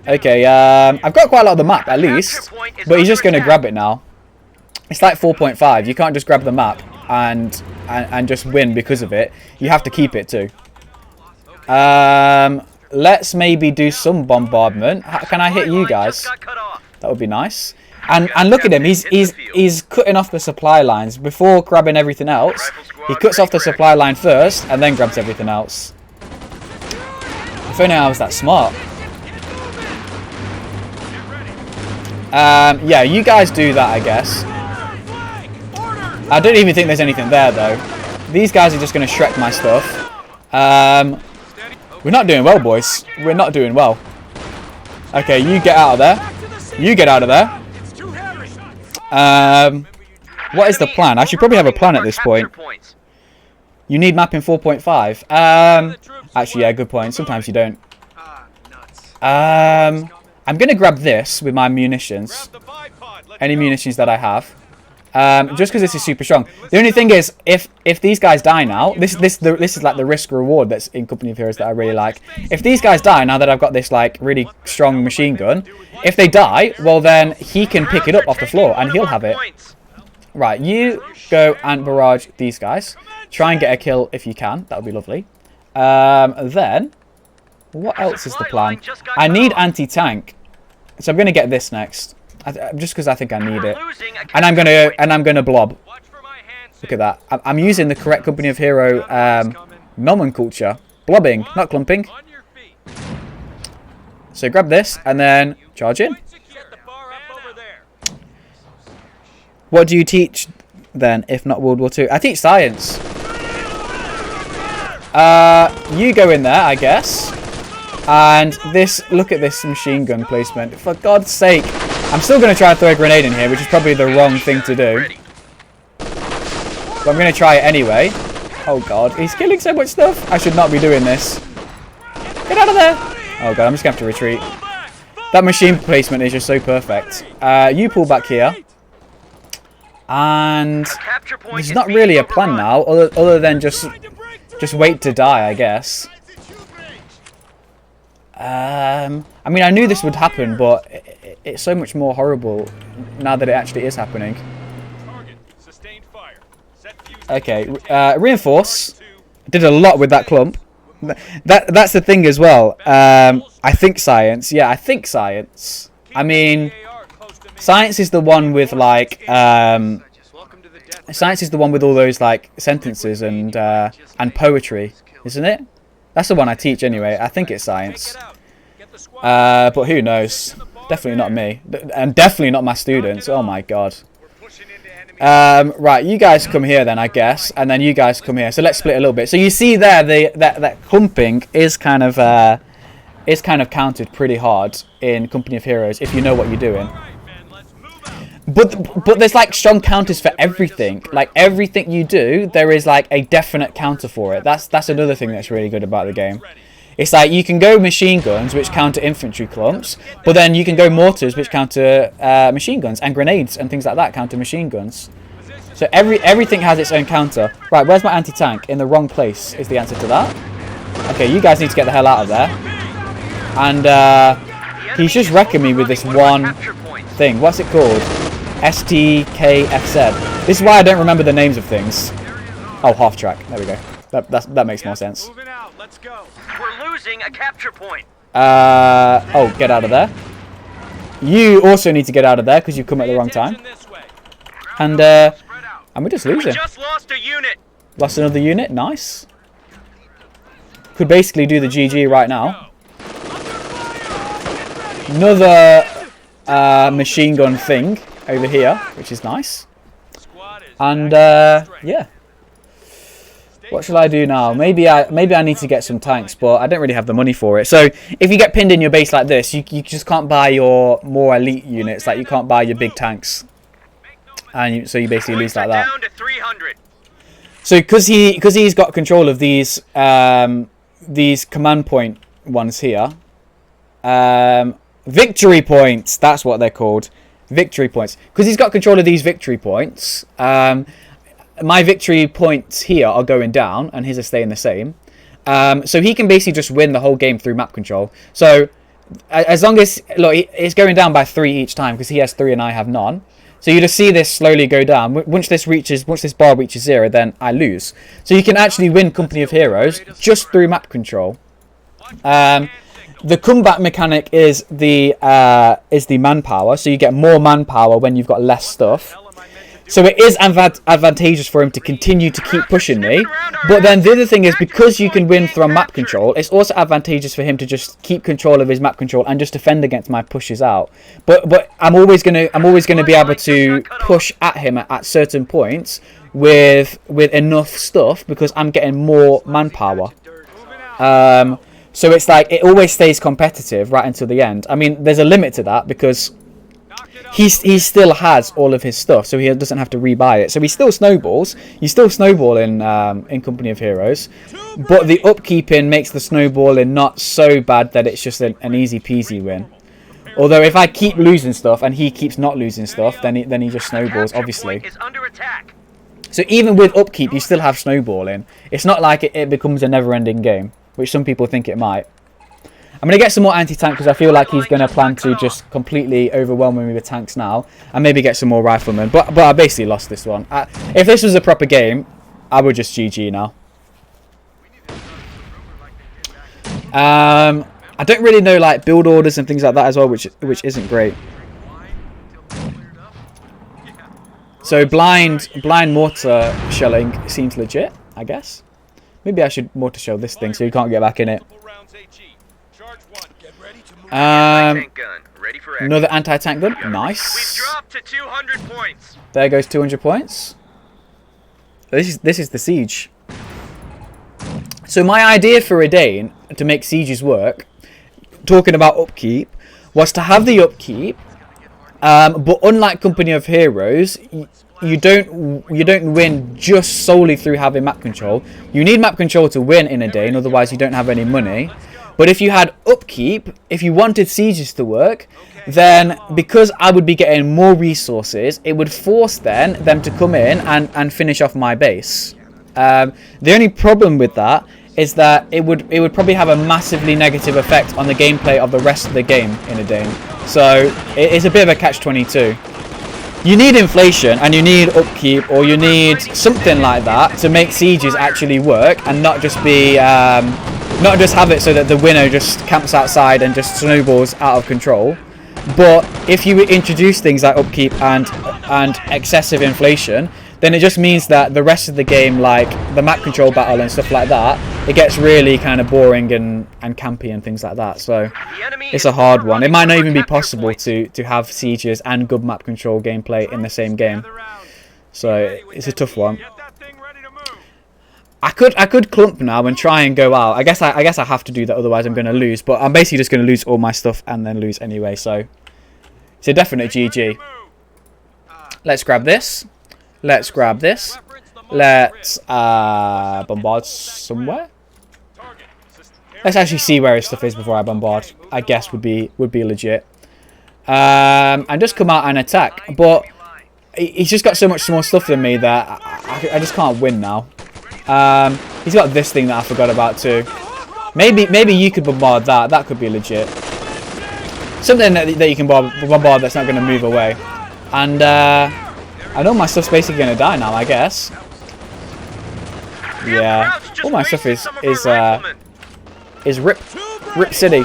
Okay, I've got quite a lot of the map, at least. But he's just going to grab it now. It's like 4.5. You can't just grab the map and just win because of it. You have to keep it too. Let's maybe do some bombardment. Can I hit you guys? That would be nice. And look at him. He's cutting off the supply lines before grabbing everything else. He cuts off the supply line first and then grabs everything else. If only I was that smart. Yeah, you guys do that, I guess. I don't even think there's anything there, though. These guys are just going to Shrek my stuff. We're not doing well, boys. We're not doing well. Okay, you get out of there. You get out of there. What is the plan? I should probably have a plan at this point. You need map in 4.5. Actually, yeah, good point. Sometimes you don't. I'm going to grab this with my munitions. Any munitions that I have. Just because this is super strong. The only thing is, if these guys die now, this is like the risk reward that's in Company of Heroes that I really like. If these guys die now that I've got this like really strong machine gun, if they die, well then he can pick it up off the floor and he'll have it. Right, you go and barrage these guys. Try and get a kill if you can. That would be lovely. Then, what else is the plan? I need anti-tank, so I'm gonna get this next. Just because I think I need it, and I'm gonna blob. Look at that. I'm using the correct Company of Hero nomenclature. Blobbing, not clumping. So grab this and then charge in. What do you teach then, if not World War II? I teach science. You go in there, I guess. And this, look at this machine gun placement. For God's sake. I'm still going to try to throw a grenade in here, which is probably the wrong thing to do. But I'm going to try it anyway. Oh God, he's killing so much stuff. I should not be doing this. Get out of there. Oh God, I'm just going to have to retreat. That machine placement is just so perfect. You pull back here. And there's not really a plan now, other than just wait to die, I guess. I mean, I knew this would happen, but it's so much more horrible now that it actually is happening. Okay, reinforce. Did a lot with that clump. That's the thing as well. I think science. Yeah, I think science. I mean, science is the one with like science is the one with all those like sentences and poetry, isn't it? That's the one I teach anyway. I think it's science. But who knows? Definitely not me. And definitely not my students. Oh my God. Right, you guys come here then, I guess. And then you guys come here. So let's split a little bit. So you see there, that clumping is kind of counted pretty hard in Company of Heroes if you know what you're doing. But there's like strong counters for everything. Like everything you do, there is like a definite counter for it. That's another thing that's really good about the game. It's like you can go machine guns which counter infantry clumps, but then you can go mortars which counter machine guns, and grenades and things like that counter machine guns. So everything has its own counter. Right, where's my anti-tank? In the wrong place is the answer to that. Okay, you guys need to get the hell out of there. And he's just wrecking me with this one thing. What's it called? STKFZ. This is why I don't remember the names of things. Oh, half track. There we go. That makes more sense. We're losing a capture point. Oh, get out of there. You also need to get out of there because you've come at the wrong time. And we're just losing. We just lost a unit. Lost another unit. Nice. Could basically do the GG right now. Another machine gun thing over here, which is nice. And yeah. What shall I do now? Maybe I need to get some tanks, but I don't really have the money for it. So if you get pinned in your base like this, you just can't buy your more elite units. Like you can't buy your big tanks, and so you basically lose like that. So because he's got control of these command point ones here, victory points. That's what they're called, victory points. Because he's got control of these victory points. My victory points here are going down, and his are staying the same. So he can basically just win the whole game through map control. So as long as, look, it's going down by 3 each time because he has 3 and I have none. So you just see this slowly go down. Once this bar reaches 0, then I lose. So you can actually win Company of Heroes just through map control. The comeback mechanic is the manpower. So you get more manpower when you've got less stuff. So it is advantageous for him to continue to keep pushing me. But then the other thing is, because you can win from map control, it's also advantageous for him to just keep control of his map control and just defend against my pushes out. But I'm always gonna be able to push at him at certain points with enough stuff, because I'm getting more manpower. So it's like it always stays competitive right until the end. I mean, there's a limit to that, because he still has all of his stuff, so he doesn't have to rebuy it. So he still snowballs. You still snowball in Company of Heroes, but the upkeeping makes the snowballing not so bad that it's just an easy peasy win. Although if I keep losing stuff and he keeps not losing stuff, then he just snowballs, obviously. So even with upkeep, you still have snowballing. It's not like it becomes a never-ending game, which some people think it might. I'm going to get some more anti-tank, because I feel like he's going to plan to just completely overwhelm me with tanks now. And maybe get some more riflemen. But I basically lost this one. If this was a proper game, I would just GG now. I don't really know like build orders and things like that as well, which isn't great. So blind mortar shelling seems legit, I guess. Maybe I should mortar shell this thing so you can't get back in it. Another anti-tank gun. Nice. There goes 200 points. This is the siege. So my idea for Redane to make sieges work, talking about upkeep, was to have the upkeep, but unlike Company of Heroes, you don't win just solely through having map control. You need map control to win in Redane, otherwise you don't have any money. But if you had upkeep, if you wanted sieges to work, then because I would be getting more resources, it would force them to come in and finish off my base. The only problem with that is that it would probably have a massively negative effect on the gameplay of the rest of the game in Redane. So it's a bit of a catch-22. You need inflation and you need upkeep, or you need something like that to make sieges actually work, and not just be not just have it so that the winner just camps outside and just snowballs out of control. But if you introduce things like upkeep and excessive inflation, then it just means that the rest of the game, like the map control battle and stuff like that, it gets really kind of boring and campy and things like that. So it's a hard one. It might not even be possible to have sieges and good map control gameplay in the same game. So it's a tough one. I could clump now and try and go out. I guess I have to do that, otherwise I'm going to lose. But I'm basically just going to lose all my stuff and then lose anyway. So it's a definite GG. Let's grab this. Let's grab this. Let's bombard somewhere. Let's actually see where his stuff is before I bombard. I guess would be legit. And just come out and attack. But he's just got so much more stuff than me that I just can't win now. He's got this thing that I forgot about too. Maybe you could bombard that. That could be legit. Something that you can bombard that's not going to move away. And I know my stuff's basically going to die now, I guess. Yeah, all my stuff is Rip City.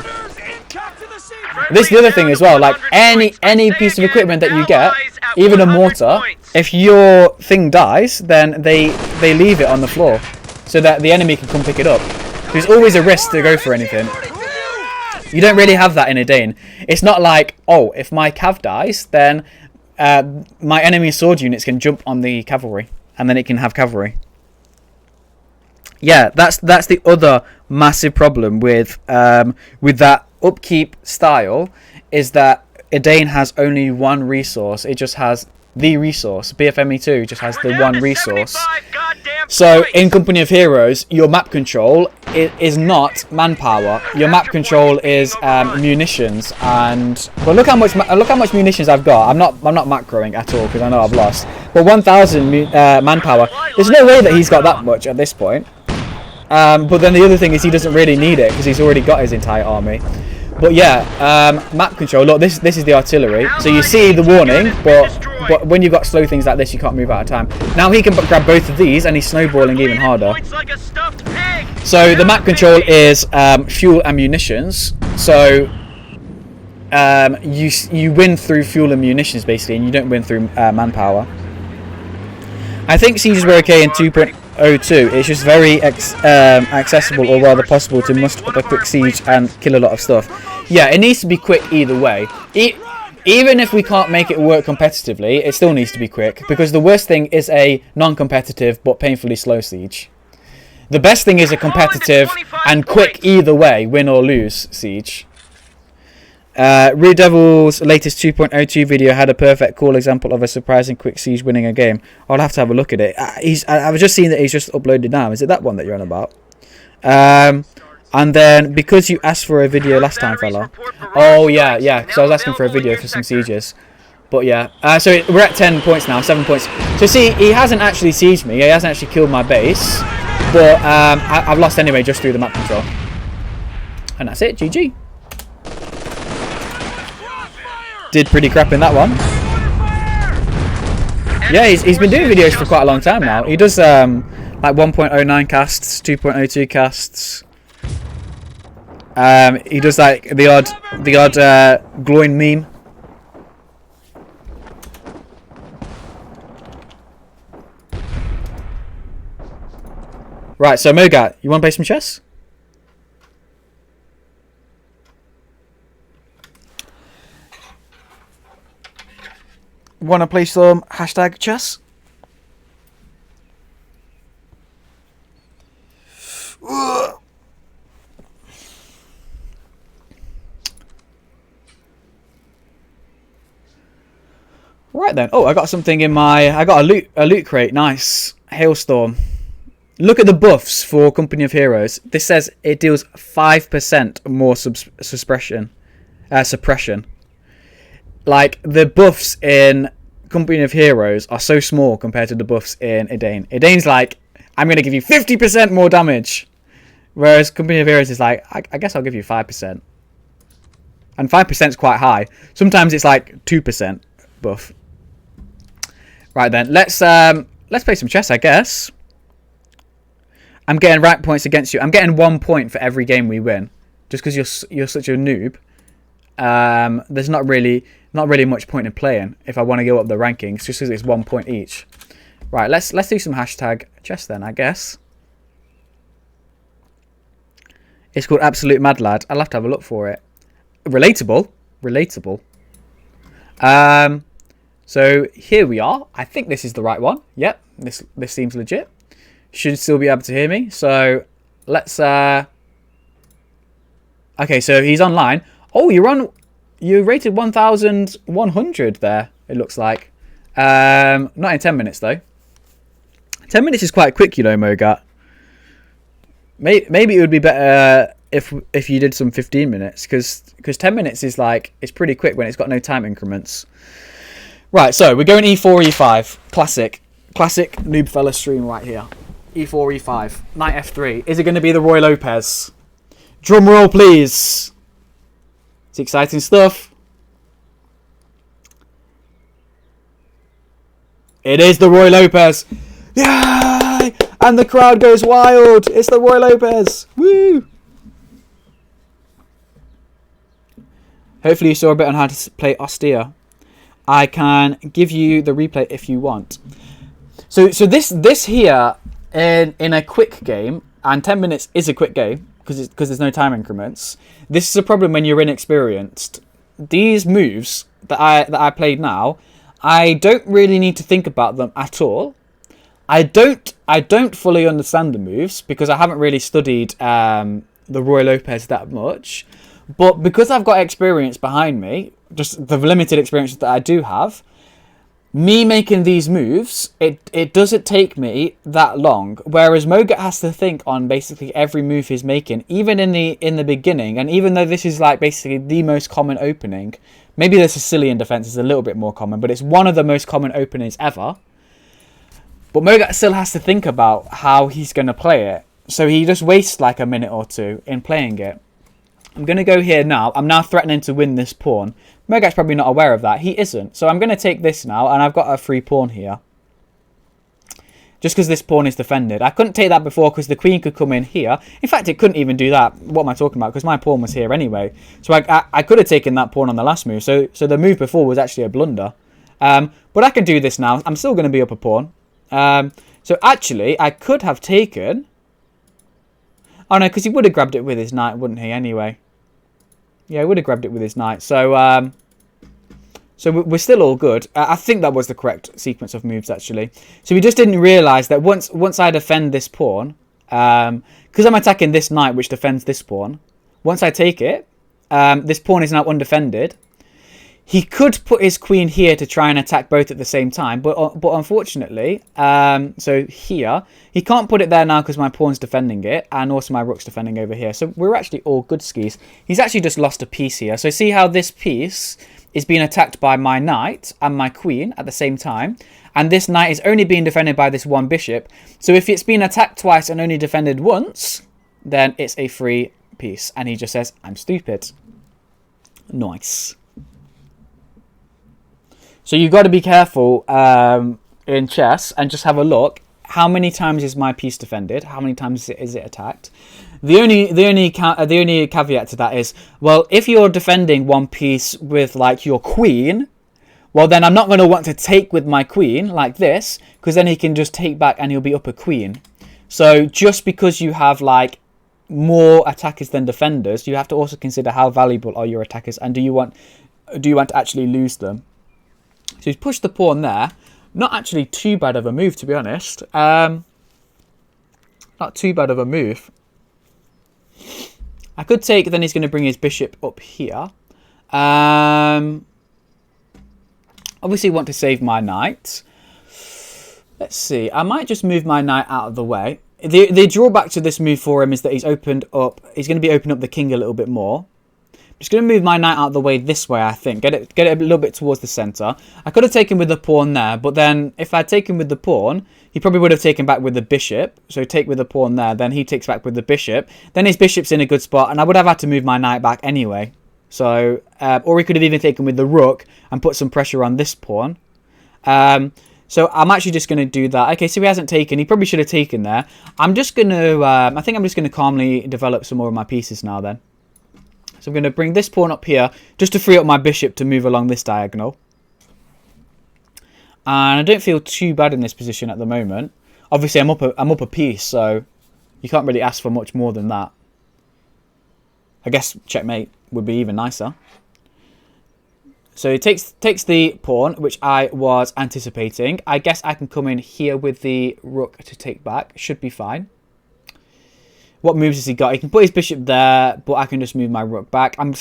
This is the other thing as well. Like any piece of equipment that you get, even a mortar, if your thing dies, then they leave it on the floor so that the enemy can come pick it up. There's always a risk to go for anything. You don't really have that in Redane. It's not like, oh, if my cav dies, then my enemy sword units can jump on the cavalry, and then it can have cavalry. Yeah, that's the other massive problem with that upkeep style, is that Redane has only one resource. It just has the resource. BFME2 just has the one resource. So in Company of Heroes, your map control is not manpower. Your map control is munitions. But look how much munitions I've got. I'm not macroing at all because I know I've lost. But 1,000 manpower. There's no way that he's got that much at this point. But then the other thing is he doesn't really need it because he's already got his entire army. But yeah, map control. Look, this is the artillery. So you see the warning, but when you've got slow things like this, you can't move out of time. Now he can grab both of these, and he's snowballing even harder. So the map control is fuel and munitions. So you win through fuel and munitions basically, and you don't win through manpower. I think sieges were okay in 2.02. It's just very accessible, or rather possible, to muster up a quick siege and kill a lot of stuff. Yeah, it needs to be quick either way. Even if we can't make it work competitively, it still needs to be quick, because the worst thing is a non-competitive but painfully slow siege. The best thing is a competitive and quick either way, win or lose siege. Reed Devil's latest 2.02 video had a perfect cool example of a surprising quick siege winning a game. I'll have to have a look at it. I was just seeing that he's just uploaded now. Is it that one that you're on about? And then, because you asked for a video last time, fella. Oh, yeah, because I was asking for a video for some sieges. But yeah, so we're at 10 points now, 7 points. So see, he hasn't actually sieged me. He hasn't actually killed my base. But I've lost anyway, just through the map control. And that's it, GG. Did pretty crap in that one. Yeah, he's been doing videos for quite a long time now. He does like 1.09 casts, 2.02 casts. He does like the odd glowing meme. Right, so Mogat, you want to play some chess? Want to play some hashtag chess? Right then. Oh, I got something in my... I got a loot crate. Nice. Hailstorm. Look at the buffs for Company of Heroes. This says it deals 5% more suppression. Like, the buffs in Company of Heroes are so small compared to the buffs in Edain. Edain's like, I'm going to give you 50% more damage. Whereas Company of Heroes is like, I guess I'll give you 5%. And 5% is quite high. Sometimes it's like 2% buff. Right then, let's play some chess, I guess. I'm getting rank points against you. I'm getting 1 point for every game we win, just because you're such a noob. There's not really much point in playing if I want to go up the rankings, just because it's 1 point each. Right, let's do some hashtag chess then, I guess. It's called Absolute Mad Lad. I'll have to have a look for it. Relatable. So here we are. I think this is the right one. Yep, this seems legit. Should still be able to hear me. So let's. Okay, so he's online. Oh, you rated 1,100 there. It looks like. Not in 10 minutes though. 10 minutes is quite quick, you know, Mogat. Maybe it would be better if you did some 15 minutes, because 10 minutes is like, it's pretty quick when it's got no time increments. Right, so we're going E4, E5. Classic noob fella stream right here. E4, E5. Knight F3. Is it going to be the Roy Lopez? Drum roll, please. It's exciting stuff. It is the Roy Lopez. Yay! And the crowd goes wild. It's the Roy Lopez. Woo! Hopefully you saw a bit on how to play Austere. I can give you the replay if you want. So this here in a quick game, and 10 minutes is a quick game because there's no time increments. This is a problem when you're inexperienced. These moves that I played now, I don't really need to think about them at all. I don't fully understand the moves because I haven't really studied the Roy Lopez that much. But because I've got experience behind me, just the limited experience that I do have, me making these moves, it doesn't take me that long. Whereas Mogat has to think on basically every move he's making, even in the beginning. And even though this is like basically the most common opening, maybe the Sicilian defense is a little bit more common, but it's one of the most common openings ever. But Mogat still has to think about how he's going to play it. So he just wastes like a minute or two in playing it. I'm going to go here now. I'm now threatening to win this pawn. Mogat's probably not aware of that. He isn't. So I'm going to take this now, and I've got a free pawn here. Just because this pawn is defended. I couldn't take that before because the queen could come in here. In fact, it couldn't even do that. What am I talking about? Because my pawn was here anyway. So I could have taken that pawn on the last move. So the move before was actually a blunder. But I can do this now. I'm still going to be up a pawn. So actually, I could have taken... Oh no, because he would have grabbed it with his knight, wouldn't he, anyway? Yeah, he would have grabbed it with his knight. So, so we're still all good. I think that was the correct sequence of moves, actually. So we just didn't realise that once I defend this pawn, because I'm attacking this knight, which defends this pawn, once I take it, this pawn is now undefended. He could put his queen here to try and attack both at the same time, but unfortunately, so here, he can't put it there now because my pawn's defending it, and also my rook's defending over here. So we're actually all good skis. He's actually just lost a piece here. So see how this piece is being attacked by my knight and my queen at the same time, and this knight is only being defended by this one bishop. So if it's been attacked twice and only defended once, then it's a free piece. And he just says, I'm stupid. Nice. So you've got to be careful in chess and just have a look. How many times is my piece defended? How many times is it attacked? The only caveat to that is, well, if you're defending one piece with like your queen, well then I'm not going to want to take with my queen like this, because then he can just take back and he'll be up a queen. So just because you have like more attackers than defenders, you have to also consider how valuable are your attackers, and do you want to actually lose them? So he's pushed the pawn there. Not actually too bad of a move, to be honest. Not too bad of a move. I could take, then he's going to bring his bishop up here. Obviously want to save my knight. Let's see. I might just move my knight out of the way. The drawback to this move for him is that he's opened up. He's going to be opening up the king a little bit more. Just going to move my knight out of the way this way, I think. Get it a little bit towards the centre. I could have taken with the pawn there, but then if I'd taken with the pawn, he probably would have taken back with the bishop. So take with the pawn there, then he takes back with the bishop. Then his bishop's in a good spot, and I would have had to move my knight back anyway. So, or he could have even taken with the rook and put some pressure on this pawn. So I'm actually just going to do that. Okay, so he hasn't taken. He probably should have taken there. I'm just going to, I think I'm just going to calmly develop some more of my pieces now then. So I'm going to bring this pawn up here just to free up my bishop to move along this diagonal. And I don't feel too bad in this position at the moment. Obviously, I'm up a piece, so you can't really ask for much more than that. I guess checkmate would be even nicer. So he takes the pawn, which I was anticipating. I guess I can come in here with the rook to take back. Should be fine. What moves has he got? He can put his bishop there, but I can just move my rook back. I'm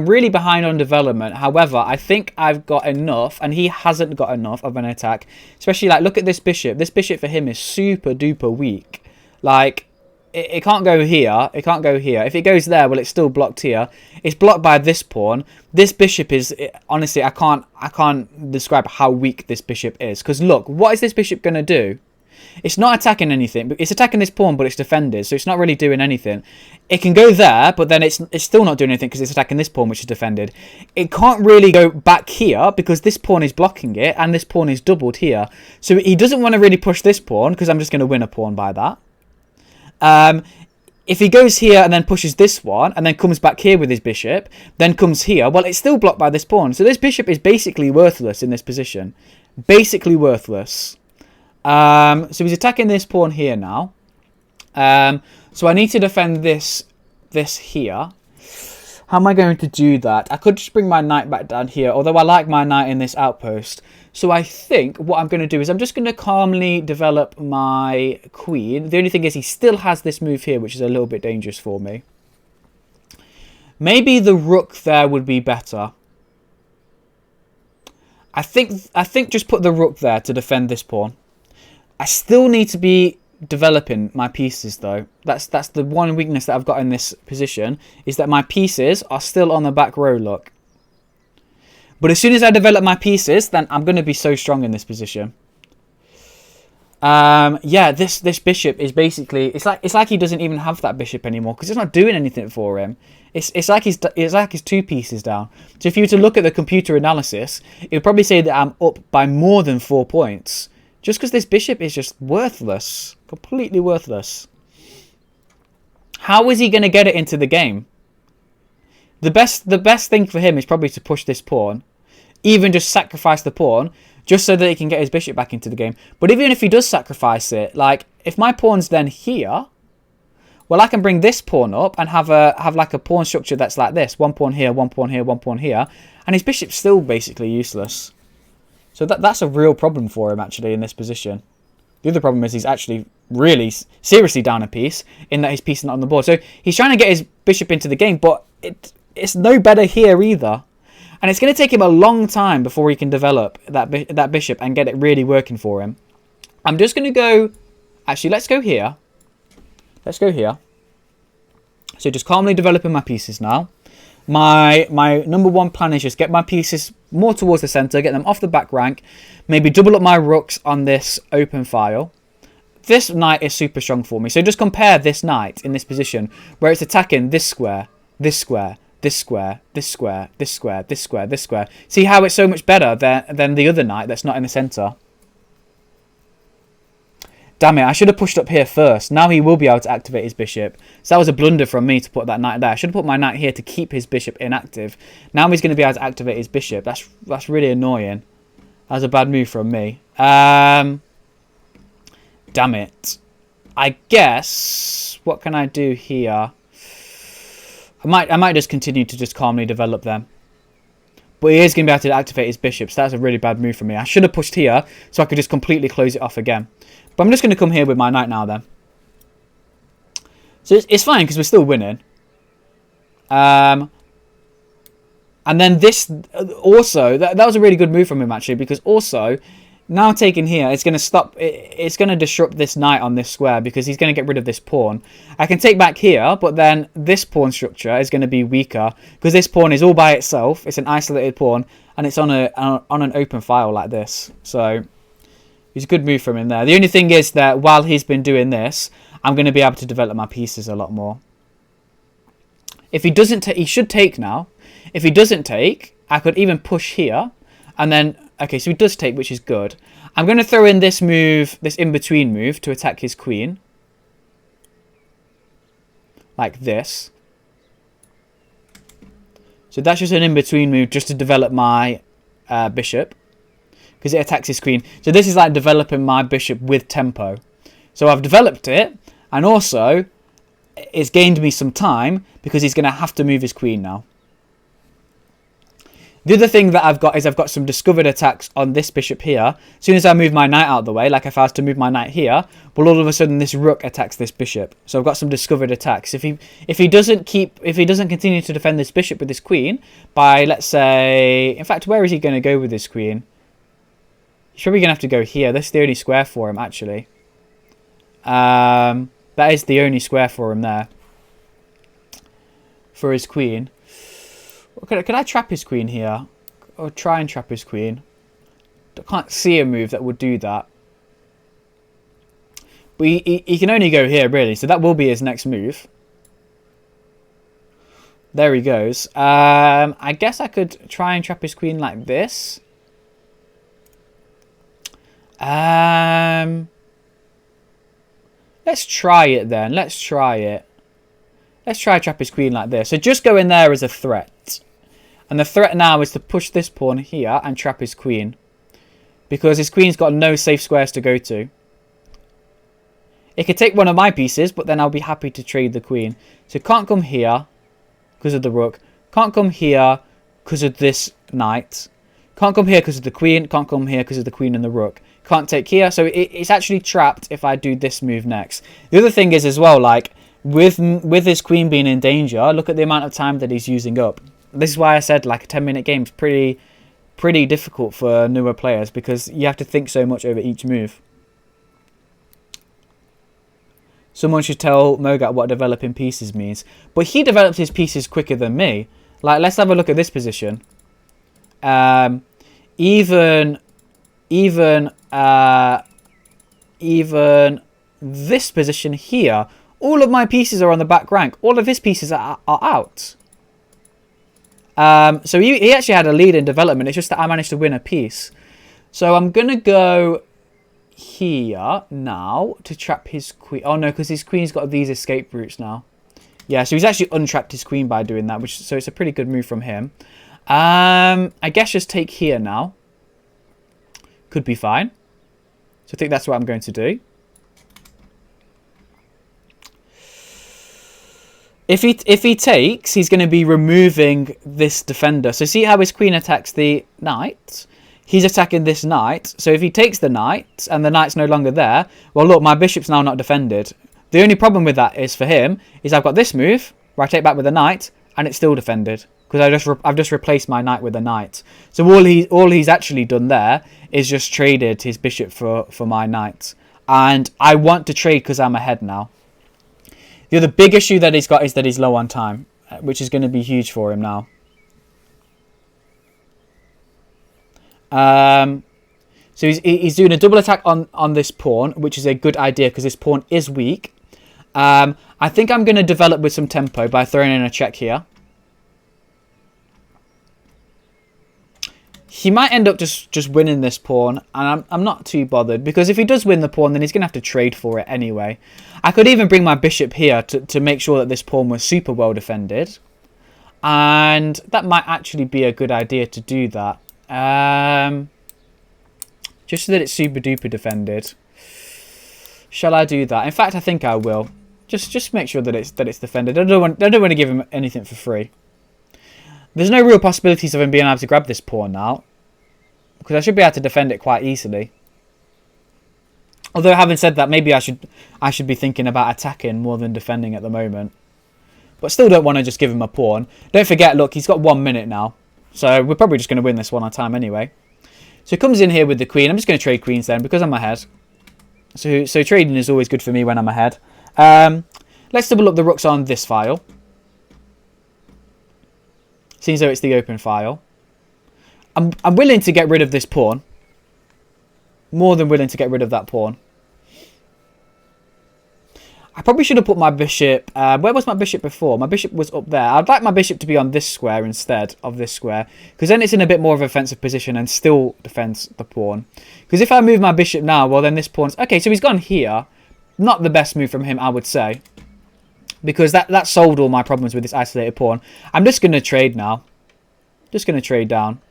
really behind on development. However, I think I've got enough, and he hasn't got enough of an attack. Especially, like, look at this bishop. This bishop for him is super duper weak. Like, it can't go here. It can't go here. If it goes there, well, it's still blocked here. It's blocked by this pawn. This bishop is, honestly, I can't describe how weak this bishop is. Because look, what is this bishop going to do? It's not attacking anything. It's attacking this pawn, but it's defended, so it's not really doing anything. It can go there, but then it's still not doing anything because it's attacking this pawn, which is defended. It can't really go back here because this pawn is blocking it, and this pawn is doubled here. So he doesn't want to really push this pawn because I'm just going to win a pawn by that. If he goes here and then pushes this one, and then comes back here with his bishop, then comes here, well, it's still blocked by this pawn. So this bishop is basically worthless in this position. Basically worthless. So he's attacking this pawn here now. So I need to defend this here. How am I going to do that? I could just bring my knight back down here, although I like my knight in this outpost. So I think what I'm going to do is I'm just going to calmly develop my queen. The only thing is he still has this move here, which is a little bit dangerous for me. Maybe the rook there would be better. I think just put the rook there to defend this pawn. I still need to be developing my pieces though. That's the one weakness that I've got in this position, is that my pieces are still on the back row, look. But as soon as I develop my pieces, then I'm going to be so strong in this position. Yeah, this bishop is basically, it's like he doesn't even have that bishop anymore because it's not doing anything for him. It's like he's two pieces down. So if you were to look at the computer analysis, it would probably say that I'm up by more than 4 points. Just because this bishop is just worthless. Completely worthless. How is he going to get it into the game? The best thing for him is probably to push this pawn. Even just sacrifice the pawn. just so that he can get his bishop back into the game. But even if he does sacrifice it, like, if my pawn's then here, well, I can bring this pawn up and have like a pawn structure that's like this. One pawn here, one pawn here, one pawn here. And his bishop's still basically useless. So that's a real problem for him, actually, in this position. The other problem is he's actually really seriously down a piece in that his piece is not on the board. So he's trying to get his bishop into the game, but it's no better here either. And it's going to take him a long time before he can develop that bishop and get it really working for him. I'm just going to go... Actually, let's go here. Let's go here. So just calmly developing my pieces now. My number one plan is just get my pieces more towards the centre, get them off the back rank, maybe double up my rooks on this open file. This knight is super strong for me. So just compare this knight in this position where it's attacking this square, this square, this square, this square, this square, this square, this square. See how it's so much better than the other knight that's not in the centre. Damn it, I should have pushed up here first. Now he will be able to activate his bishop. So that was a blunder from me to put that knight there. I should have put my knight here to keep his bishop inactive. Now he's going to be able to activate his bishop. That's really annoying. That was a bad move from me. Damn it. I guess, what can I do here? I might just continue to just calmly develop them. But he is going to be able to activate his bishop, so that's a really bad move for me. I should have pushed here so I could just completely close it off again. But I'm just going to come here with my knight now then. So it's fine because we're still winning. And then this also, that was a really good move from him actually, because also now taking here, it's going to stop, it's going to disrupt this knight on this square because he's going to get rid of this pawn. I can take back here, but then this pawn structure is going to be weaker because this pawn is all by itself. It's an isolated pawn and it's on an open file like this. So it's a good move from him there. The only thing is that while he's been doing this, I'm going to be able to develop my pieces a lot more. If he doesn't take, he should take now. If he doesn't take, I could even push here and then... Okay, so he does take, which is good. I'm going to throw in this move, this in-between move, to attack his queen. Like this. So that's just an in-between move just to develop my bishop. Because it attacks his queen. So this is like developing my bishop with tempo. So I've developed it. And also, it's gained me some time because he's going to have to move his queen now. The other thing that I've got is I've got some discovered attacks on this bishop here. As soon as I move my knight out of the way, like if I was to move my knight here, well, all of a sudden this rook attacks this bishop. So I've got some discovered attacks. If he doesn't continue to defend this bishop with this queen by, let's say, in fact, where is he going to go with this queen? He's probably going to have to go here. This is the only square for him, actually. That is the only square for him there. For his queen. Can I trap his queen here? Or try and trap his queen? I can't see a move that would do that. But he can only go here, really. So that will be his next move. There he goes. I guess I could try and trap his queen like this. Let's try it then. Let's try it. Let's try trap his queen like this. So just go in there as a threat. And the threat now is to push this pawn here and trap his queen. Because his queen's got no safe squares to go to. It could take one of my pieces, but then I'll be happy to trade the queen. So can't come here because of the rook. Can't come here because of this knight. Can't come here because of the queen. Can't come here because of the queen and the rook. Can't take here. So it's actually trapped if I do this move next. The other thing is as well, like, with his queen being in danger, look at the amount of time that he's using up. This is why I said like a 10-minute game is pretty difficult for newer players because you have to think so much over each move. Someone should tell Mogat what developing pieces means. But he developed his pieces quicker than me. Like, let's have a look at this position. Even this position here, all of my pieces are on the back rank. All of his pieces are out. So he actually had a lead in development. It's just that I managed to win a piece. So I'm going to go here now to trap his queen. Oh, no, because his queen's got these escape routes now. Yeah, so he's actually untrapped his queen by doing that, so it's a pretty good move from him. I guess just take here now. could be fine. So I think that's what I'm going to do. If he takes, he's going to be removing this defender. So see how his queen attacks the knight? He's attacking this knight. So if he takes the knight and the knight's no longer there, well, look, my bishop's now not defended. The only problem with that is for him is I've got this move where I take back with the knight and it's still defended because I've just replaced my knight with a knight. So all he's actually done there is just traded his bishop for my knight. And I want to trade because I'm ahead now. The other big issue that he's got is that he's low on time, which is going to be huge for him now. So he's doing a double attack on this pawn, which is a good idea because this pawn is weak. I think I'm going to develop with some tempo by throwing in a check here. He might end up just winning this pawn, and I'm not too bothered, because if he does win the pawn, then he's going to have to trade for it anyway. I could even bring my bishop here to make sure that this pawn was super well defended, and that might actually be a good idea to do that. Just so that it's super duper defended. Shall I do that? In fact, I think I will. Just make sure that it's defended. I don't want to give him anything for free. There's no real possibilities of him being able to grab this pawn now, because I should be able to defend it quite easily. Although, having said that, maybe I should be thinking about attacking more than defending at the moment. But still don't want to just give him a pawn. Don't forget, look, he's got 1 minute now. So we're probably just going to win this one on time anyway. So he comes in here with the queen. I'm just going to trade queens then because I'm ahead. So trading is always good for me when I'm ahead. Let's double up the rooks on this file. Seems though it's the open file. I'm willing to get rid of this pawn. More than willing to get rid of that pawn. I probably should have put my bishop... where was my bishop before? My bishop was up there. I'd like my bishop to be on this square instead of this square, because then it's in a bit more of a defensive position and still defends the pawn. Because if I move my bishop now, well then this pawn's... Okay, so he's gone here. Not the best move from him, I would say. Because that solved all my problems with this isolated pawn. I'm just going to trade now. Just going to trade down.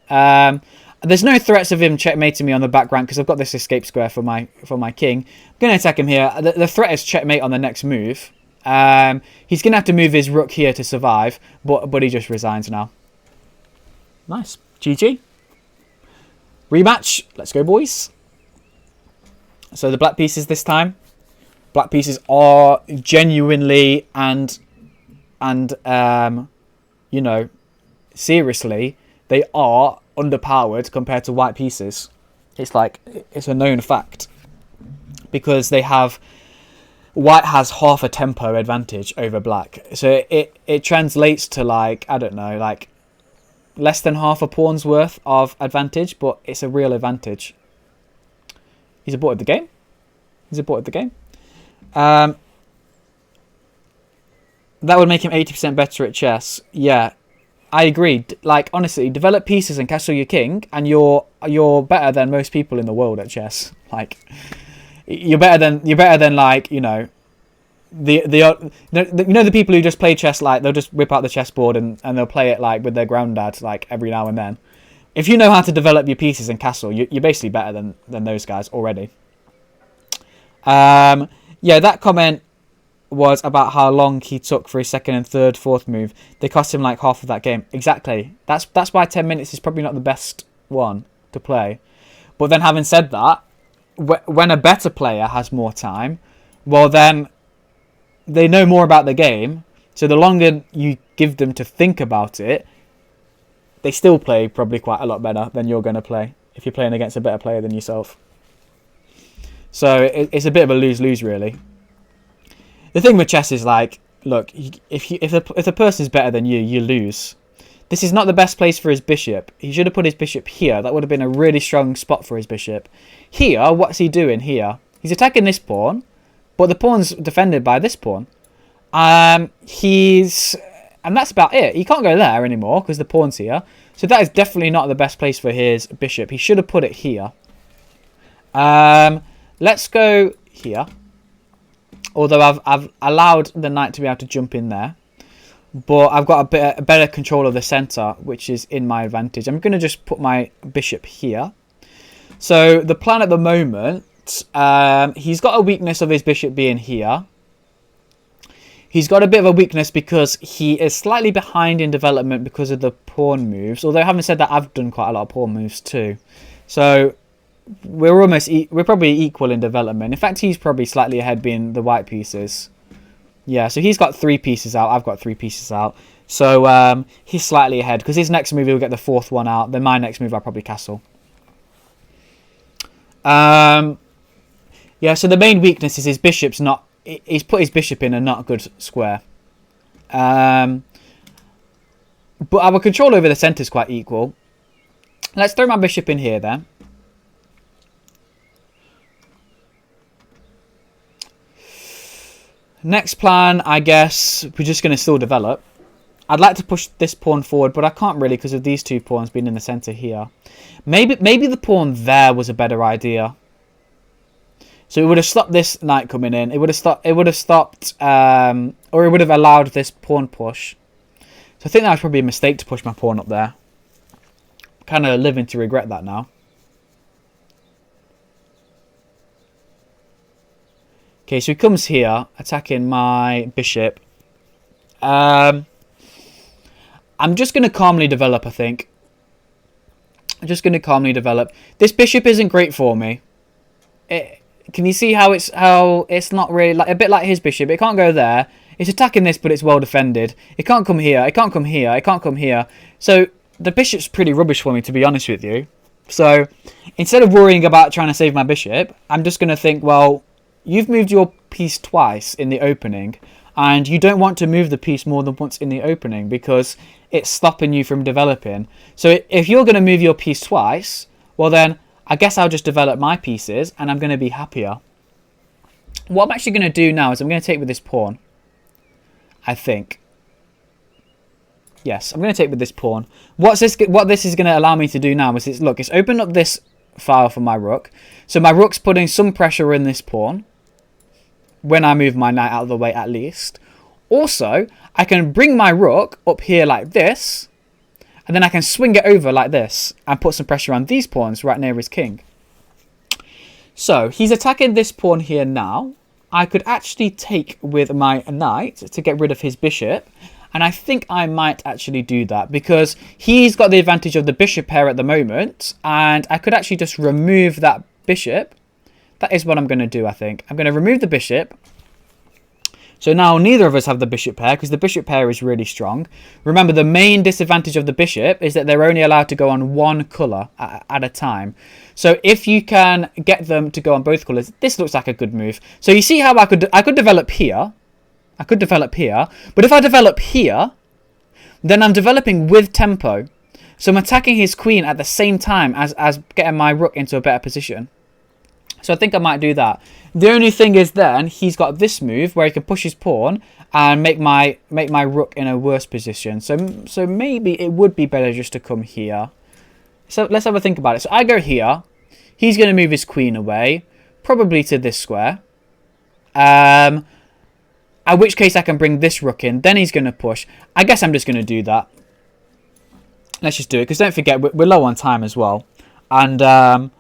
There's no threats of him checkmating me on the back rank because I've got this escape square for my king. I'm going to attack him here. The threat is checkmate on the next move. He's going to have to move his rook here to survive, but he just resigns now. Nice. GG. Rematch. Let's go, boys. So the black pieces this time. Black pieces are genuinely and you know, seriously, they are underpowered compared to white pieces. It's a known fact, because white has half a tempo advantage over black. So it translates to I don't know, less than half a pawn's worth of advantage, but it's a real advantage. He's aborted the game. That would make him 80% better at chess. Yeah, I agree. Honestly, develop pieces and castle your king, and you're better than most people in the world at chess. You're better than you know, the people who just play chess, they'll just whip out the chessboard and they'll play it with their granddad every now and then. If you know how to develop your pieces and castle, you're basically better than those guys already. Yeah, that comment was about how long he took for his second and third, fourth move. They cost him half of that game. Exactly. That's why 10 minutes is probably not the best one to play. But then having said that, when a better player has more time, well then they know more about the game. So the longer you give them to think about it, they still play probably quite a lot better than you're going to play if you're playing against a better player than yourself. So it's a bit of a lose-lose, really. The thing with chess is look, if the person's better than you, you lose. This is not the best place for his bishop. He should have put his bishop here. That would have been a really strong spot for his bishop. Here, what's he doing here? He's attacking this pawn, but the pawn's defended by this pawn. And that's about it. He can't go there anymore because the pawn's here. So that is definitely not the best place for his bishop. He should have put it here. Let's go here. Although I've allowed the knight to be able to jump in there. But I've got a better control of the centre, which is in my advantage. I'm going to just put my bishop here. So the plan at the moment, he's got a weakness of his bishop being here. He's got a bit of a weakness because he is slightly behind in development because of the pawn moves. Although having said that, I've done quite a lot of pawn moves too. So we're probably equal in development. In fact, he's probably slightly ahead being the white pieces. Yeah, so he's got 3 pieces out. I've got 3 pieces out. So he's slightly ahead because his next move he'll get the 4th one out. Then my next move I'll probably castle. Yeah, so the main weakness is his bishop's not... He's put his bishop in a not good square. But our control over the centre is quite equal. Let's throw my bishop in here then. Next plan, I guess, we're just going to still develop. I'd like to push this pawn forward, but I can't really because of these 2 pawns being in the centre here. Maybe the pawn there was a better idea. So it would have stopped this knight coming in. It would have stopped, or it would have allowed this pawn push. So I think that was probably a mistake to push my pawn up there. Kind of living to regret that now. Okay, so he comes here, attacking my bishop. I'm just going to calmly develop, I think. I'm just going to calmly develop. This bishop isn't great for me. Can you see how it's not really like a bit like his bishop? It can't go there. It's attacking this, but it's well defended. It can't come here. It can't come here. It can't come here. So the bishop's pretty rubbish for me, to be honest with you. So instead of worrying about trying to save my bishop, I'm just going to think, well, you've moved your piece twice in the opening, and you don't want to move the piece more than once in the opening because it's stopping you from developing. So if you're going to move your piece twice, well then I guess I'll just develop my pieces and I'm going to be happier. What I'm actually going to do now is I'm going to take with this pawn. I think. Yes, I'm going to take with this pawn. What this is going to allow me to do now is, it's opened up this file for my rook. So my rook's putting some pressure in this pawn. When I move my knight out of the way at least. Also, I can bring my rook up here like this. And then I can swing it over like this and put some pressure on these pawns right near his king. So he's attacking this pawn here now. I could actually take with my knight to get rid of his bishop. And I think I might actually do that because he's got the advantage of the bishop pair at the moment. And I could actually just remove that bishop. That is what I'm going to do, I think. I'm going to remove the bishop. So now neither of us have the bishop pair because the bishop pair is really strong. Remember, the main disadvantage of the bishop is that they're only allowed to go on one colour at a time. So if you can get them to go on both colours, this looks like a good move. So you see how I could develop here. I could develop here. But if I develop here, then I'm developing with tempo. So I'm attacking his queen at the same time as getting my rook into a better position. So I think I might do that. The only thing is then he's got this move where he can push his pawn and make my rook in a worse position. So maybe it would be better just to come here. So let's have a think about it. So I go here. He's going to move his queen away, probably to this square. At which case I can bring this rook in. Then he's going to push. I guess I'm just going to do that. Let's just do it because don't forget we're low on time as well. And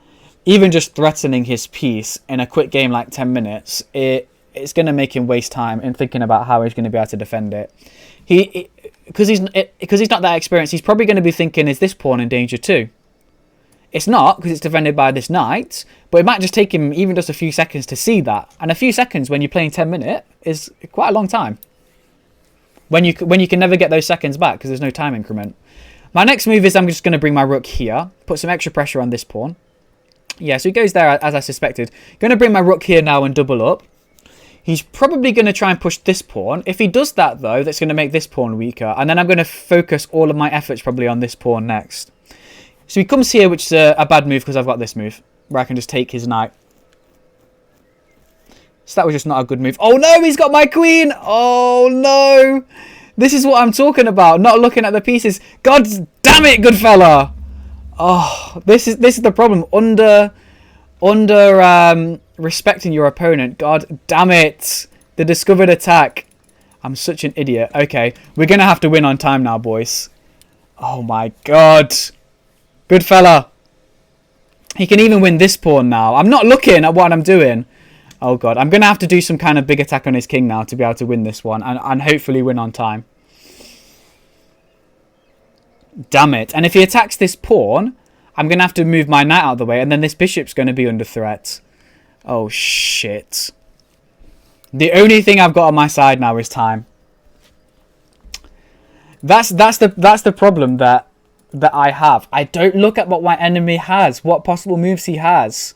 even just threatening his piece in a quick game like 10 minutes, it's going to make him waste time in thinking about how he's going to be able to defend it. Because he's not that experienced, he's probably going to be thinking, is this pawn in danger too? It's not, because it's defended by this knight, but it might just take him even just a few seconds to see that. And a few seconds when you're playing 10 minutes is quite a long time. When you can never get those seconds back because there's no time increment. My next move is I'm just going to bring my rook here, put some extra pressure on this pawn. Yeah, so he goes there as I suspected. Going to bring my rook here now and double up. He's probably going to try and push this pawn. If he does that, though, that's going to make this pawn weaker. And then I'm going to focus all of my efforts probably on this pawn next. So he comes here, which is a bad move because I've got this move. Where I can just take his knight. So that was just not a good move. Oh, no, he's got my queen. Oh, no. This is what I'm talking about. Not looking at the pieces. God damn it, good fella. Oh, this is the problem. Under respecting your opponent. God damn it. The discovered attack. I'm such an idiot. Okay, we're going to have to win on time now, boys. Oh my god. Good fella. He can even win this pawn now. I'm not looking at what I'm doing. Oh, God. I'm going to have to do some kind of big attack on his king now to be able to win this one. And hopefully win on time. Damn it. And if he attacks this pawn, I'm going to have to move my knight out of the way. And then this bishop's going to be under threat. Oh, shit. The only thing I've got on my side now is time. That's the problem that I have. I don't look at what my enemy has, what possible moves he has.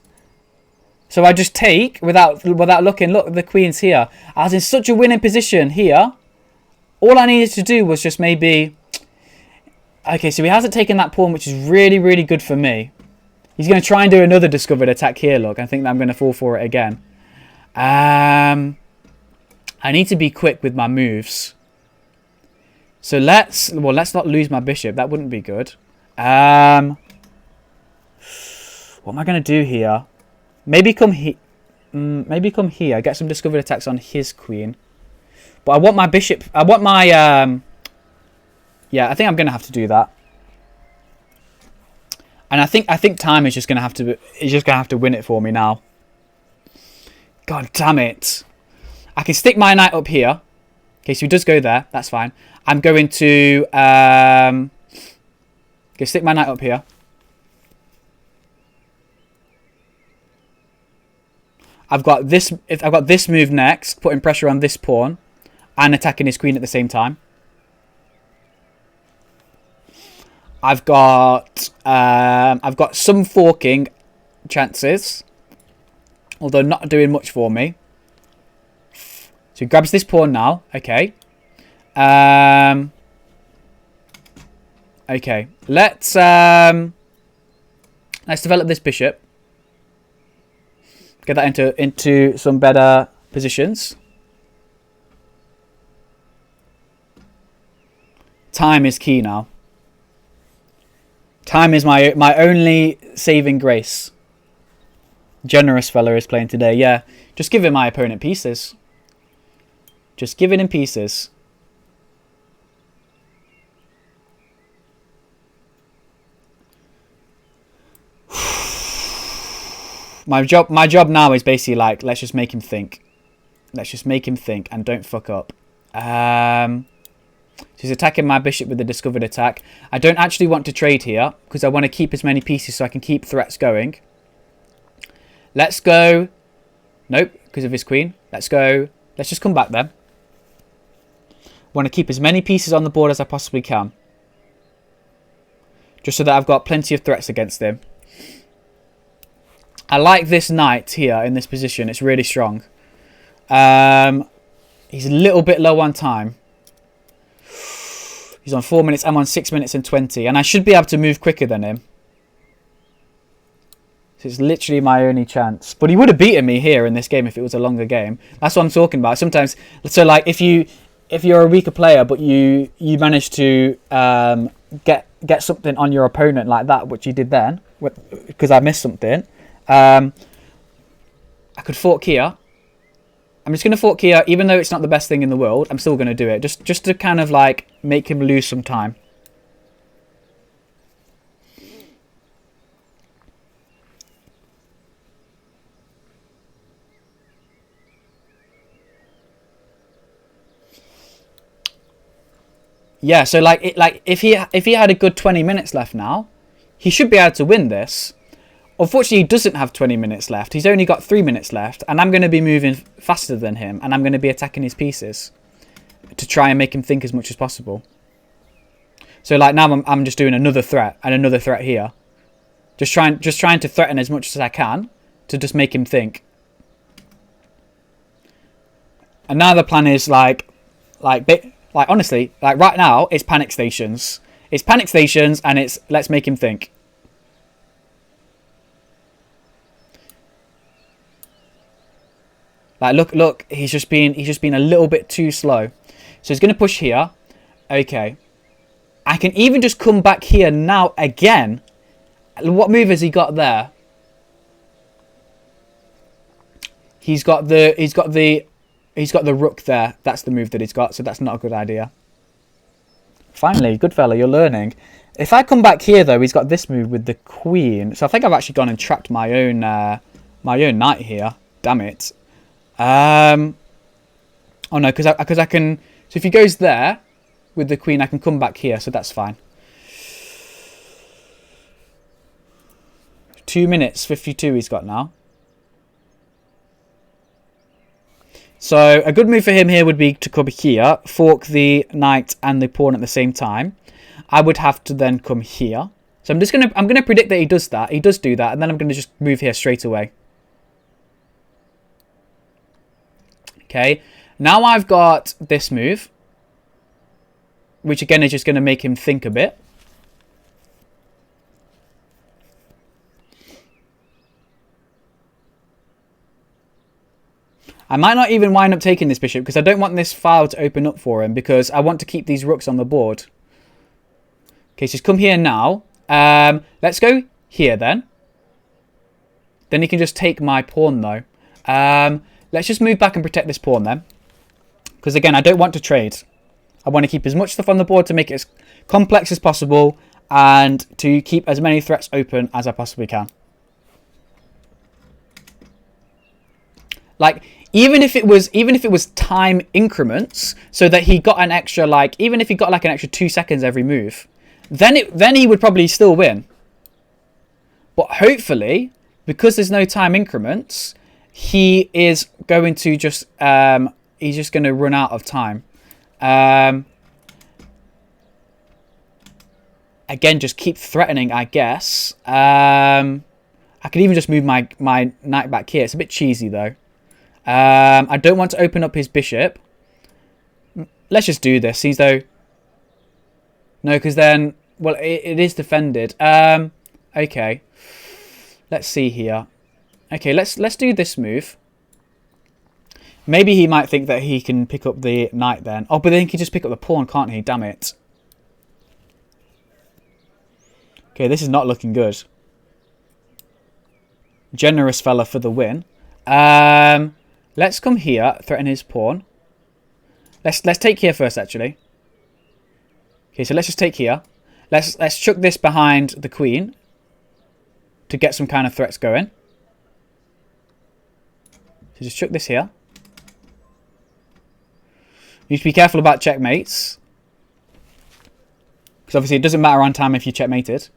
So I just take without looking. Look, the queen's here. I was in such a winning position here. All I needed to do was just maybe... Okay, so he hasn't taken that pawn, which is really, really good for me. He's going to try and do another discovered attack here, look. I think that I'm going to fall for it again. I need to be quick with my moves. So let's not lose my bishop. That wouldn't be good. What am I going to do here? Maybe come here. Get some discovered attacks on his queen. But I want my bishop. I want my... Yeah, I think I'm going to have to do that. And I think time is just going to have to... He's just going to have to win it for me now. God damn it. I can stick my knight up here. Okay, so he does go there. That's fine. I'm going to... stick my knight up here. I've got this move next, putting pressure on this pawn and attacking his queen at the same time. I've got some forking chances, although not doing much for me. So he grabs this pawn now. Okay. Okay. Let's develop this bishop. Get that into some better positions. Time is key now. Time is my only saving grace. Generous fella is playing today. Yeah, just giving my opponent pieces. Just giving him pieces. My job now is basically like, let's just make him think. Let's just make him think and don't fuck up. So he's attacking my bishop with the discovered attack. I don't actually want to trade here because I want to keep as many pieces so I can keep threats going. Let's go. Nope, because of his queen. Let's go. Let's just come back then. Want to keep as many pieces on the board as I possibly can. Just so that I've got plenty of threats against him. I like this knight here in this position. It's really strong. He's a little bit low on time. He's on 4 minutes. I'm on 6 minutes and 20. And I should be able to move quicker than him. So it's literally my only chance. But he would have beaten me here in this game if it was a longer game. That's what I'm talking about. Sometimes, so like if you're a weaker player, but you manage to get something on your opponent like that, which you did then, because I missed something. I could fork here. I'm just going to fork here, even though it's not the best thing in the world. I'm still going to do it, just to kind of like make him lose some time. Yeah, so like if he had a good 20 minutes left now, he should be able to win this. Unfortunately, he doesn't have 20 minutes left. He's only got 3 minutes left, and I'm going to be moving faster than him, and I'm going to be attacking his pieces to try and make him think as much as possible. So like now I'm just doing another threat and another threat here. Just trying to threaten as much as I can to just make him think. And now the plan is like honestly, like right now it's panic stations. It's panic stations and it's let's make him think. Like look, he's just been a little bit too slow. So he's going to push here. Okay. I can even just come back here now again. What move has he got there? He's got the rook there. That's the move that he's got, so that's not a good idea. Finally, good fella, you're learning. If I come back here, though, he's got this move with the queen. So I think I've actually gone and trapped my own knight here. Damn it. Oh, no, because I can... So if he goes there with the queen, I can come back here. So that's fine. 2 minutes, 52 he's got now. So a good move for him here would be to come here, fork the knight and the pawn at the same time. I would have to then come here. So I'm gonna predict that he does that. He does do that, and then I'm gonna just move here straight away. Okay. Now I've got this move, which again is just gonna make him think a bit. I might not even wind up taking this bishop because I don't want this file to open up for him because I want to keep these rooks on the board. Okay, so just come here now. Let's go here then. Then he can just take my pawn though. Let's just move back and protect this pawn then. Because again, I don't want to trade. I want to keep as much stuff on the board to make it as complex as possible and to keep as many threats open as I possibly can. Like, even if it was time increments, so that he got an extra, like, even if he got like an extra 2 seconds every move, then he would probably still win. But hopefully, because there's no time increments, he is going to just he's just going to run out of time. Again, just keep threatening, I guess. I could even just move my knight back here. It's a bit cheesy though. I don't want to open up his bishop. Let's just do this. See though. No, because then, well, it is defended. Okay. Let's see here. Okay, let's do this move. Maybe he might think that he can pick up the knight then. Oh, but then he can just pick up the pawn, can't he? Damn it. Okay, this is not looking good. Generous fella for the win. Let's come here, threaten his pawn. Let's take here first, actually. Okay, so let's just take here. Let's chuck this behind the queen to get some kind of threats going. So just chuck this here. You need to be careful about checkmates. Because obviously it doesn't matter on time if you checkmated.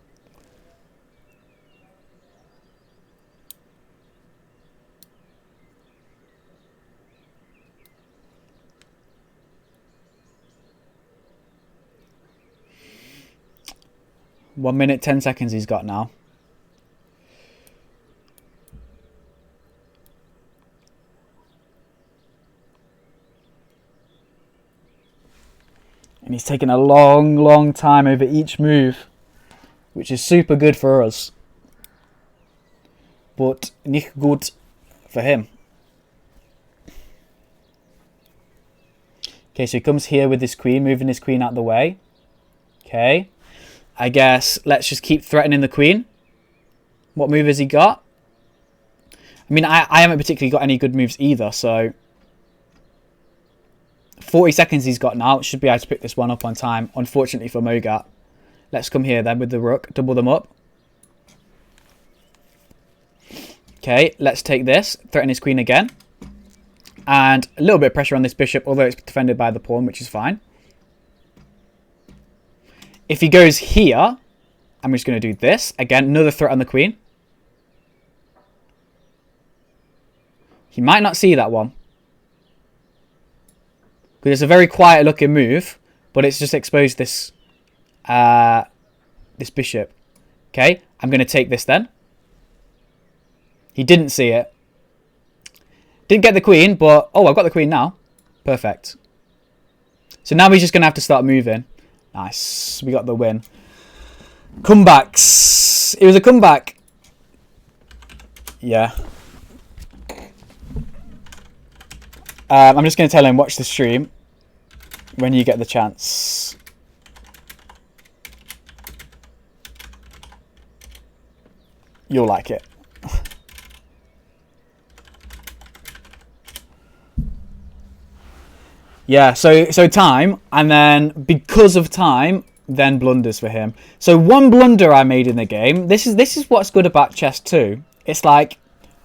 One minute, 10 seconds he's got now. And he's taking a long, long time over each move, which is super good for us. But nicht gut for him. Okay, so he comes here with his queen, moving his queen out of the way. Okay. I guess let's just keep threatening the queen. What move has he got? I mean, I haven't particularly got any good moves either, so 40 seconds he's got now. Should be able to pick this one up on time, unfortunately for Mogat. Let's come here then with the rook, double them up. Okay, let's take this, threaten his queen again. And a little bit of pressure on this bishop, although it's defended by the pawn, which is fine. If he goes here, I'm just going to do this. Again, another threat on the queen. He might not see that one. Because it's a very quiet looking move, but it's just exposed this this bishop. Okay, I'm going to take this then. He didn't see it. Didn't get the queen, but... Oh, I've got the queen now. Perfect. So now he's just going to have to start moving. Nice. We got the win. Comebacks. It was a comeback. Yeah. I'm just going to tell him, watch the stream when you get the chance. You'll like it. Yeah, so time, and then because of time, then blunders for him. So one blunder I made in the game. This is what's good about chess too. It's like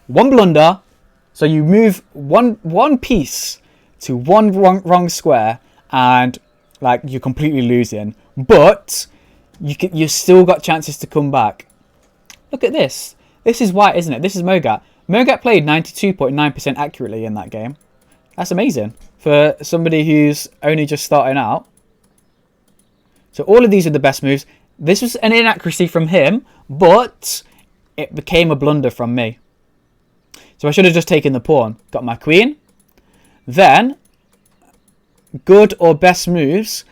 one blunder, so you move one piece to one wrong square, and like you're completely losing. But you still got chances to come back. Look at this. This is white, isn't it? This is Mogat. Mogat played 92.9% accurately in that game. That's amazing for somebody who's only just starting out. So all of these are the best moves. This was an inaccuracy from him, but it became a blunder from me. So I should have just taken the pawn. Got my queen. Then, good or best moves.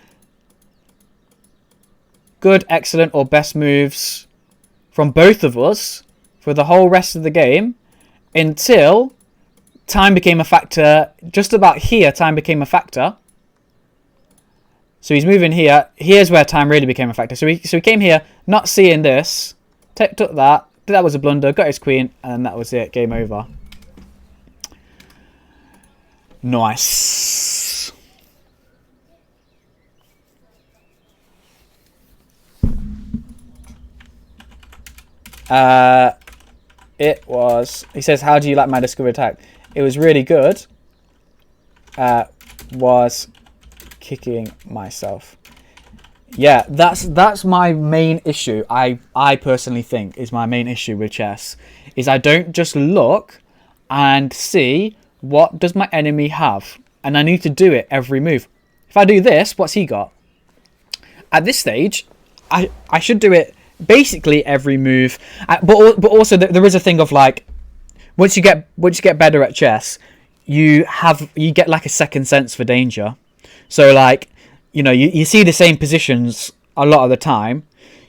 Good, excellent, or best moves from both of us for the whole rest of the game until time became a factor. Just about here, time became a factor. So he's moving here. Here's where time really became a factor. So he came here, not seeing this. Took that. That was a blunder. Got his queen. And that was it. Game over. Nice. It was... He says, how do you like my discovery attack? It was really good. Was kicking myself. Yeah, that's my main issue. I personally think is my main issue with chess. Is I don't just look and see what does my enemy have. And I need to do it every move. If I do this, what's he got? At this stage, I should do it basically every move, but also there is a thing of like once you get better at chess, you get like a second sense for danger. So like you see the same positions a lot of the time.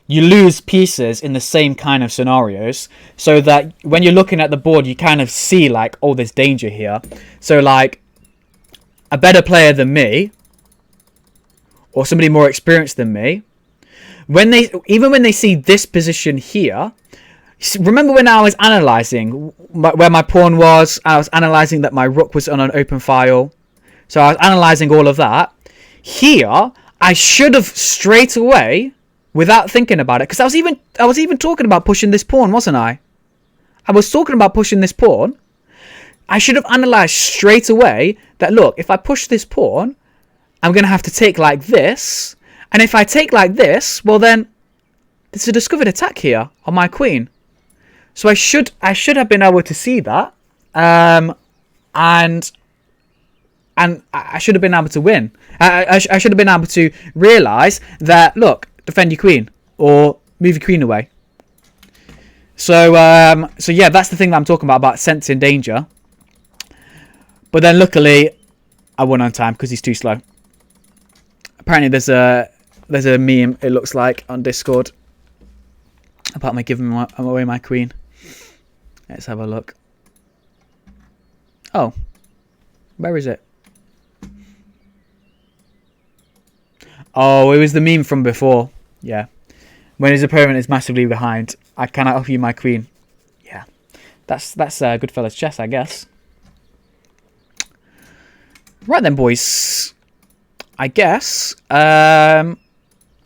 You lose pieces in the same kind of scenarios, so that when you're looking at the board, you kind of see like, oh, there's danger here. So like a better player than me, or somebody more experienced than me, when they see this position here, remember when I was analysing where my pawn was, I was analysing that my rook was on an open file. So I was analysing all of that. Here, I should have straight away, without thinking about it, because I was even talking about pushing this pawn, wasn't I? I was talking about pushing this pawn. I should have analysed straight away that, look, if I push this pawn, I'm going to have to take like this. And if I take like this, well then, there's a discovered attack here on my queen. So I should have been able to see that. And I should have been able to win. I should have been able to realise that, look, defend your queen or move your queen away. So yeah, that's the thing that I'm talking about sensing danger. But then luckily, I won on time because he's too slow. Apparently there's a meme, it looks like, on Discord about me giving away my queen. Let's have a look. Oh, where is it? Oh, it was the meme from before. Yeah. When his opponent is massively behind, I cannot offer you my queen. Yeah. That's Goodfellas chess, I guess. Right then, boys. I guess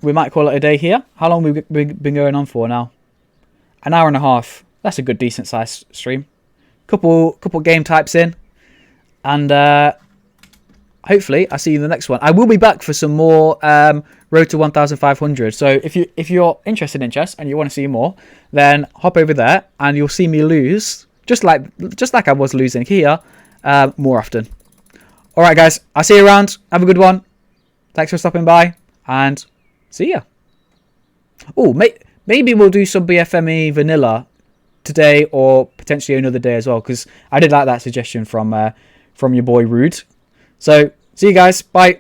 we might call it a day here. How long have we been going on for now? An hour and a half. That's a good, decent sized stream. Couple game types in. And hopefully I'll see you in the next one. I will be back for some more Road to 1500. So if you're interested in chess and you want to see more, then hop over there and you'll see me lose, just like I was losing here, more often. All right, guys. I'll see you around. Have a good one. Thanks for stopping by and see ya. Oh, maybe we'll do some BFME vanilla today or potentially another day as well, because I did like that suggestion from your boy Rude. So see you guys. Bye.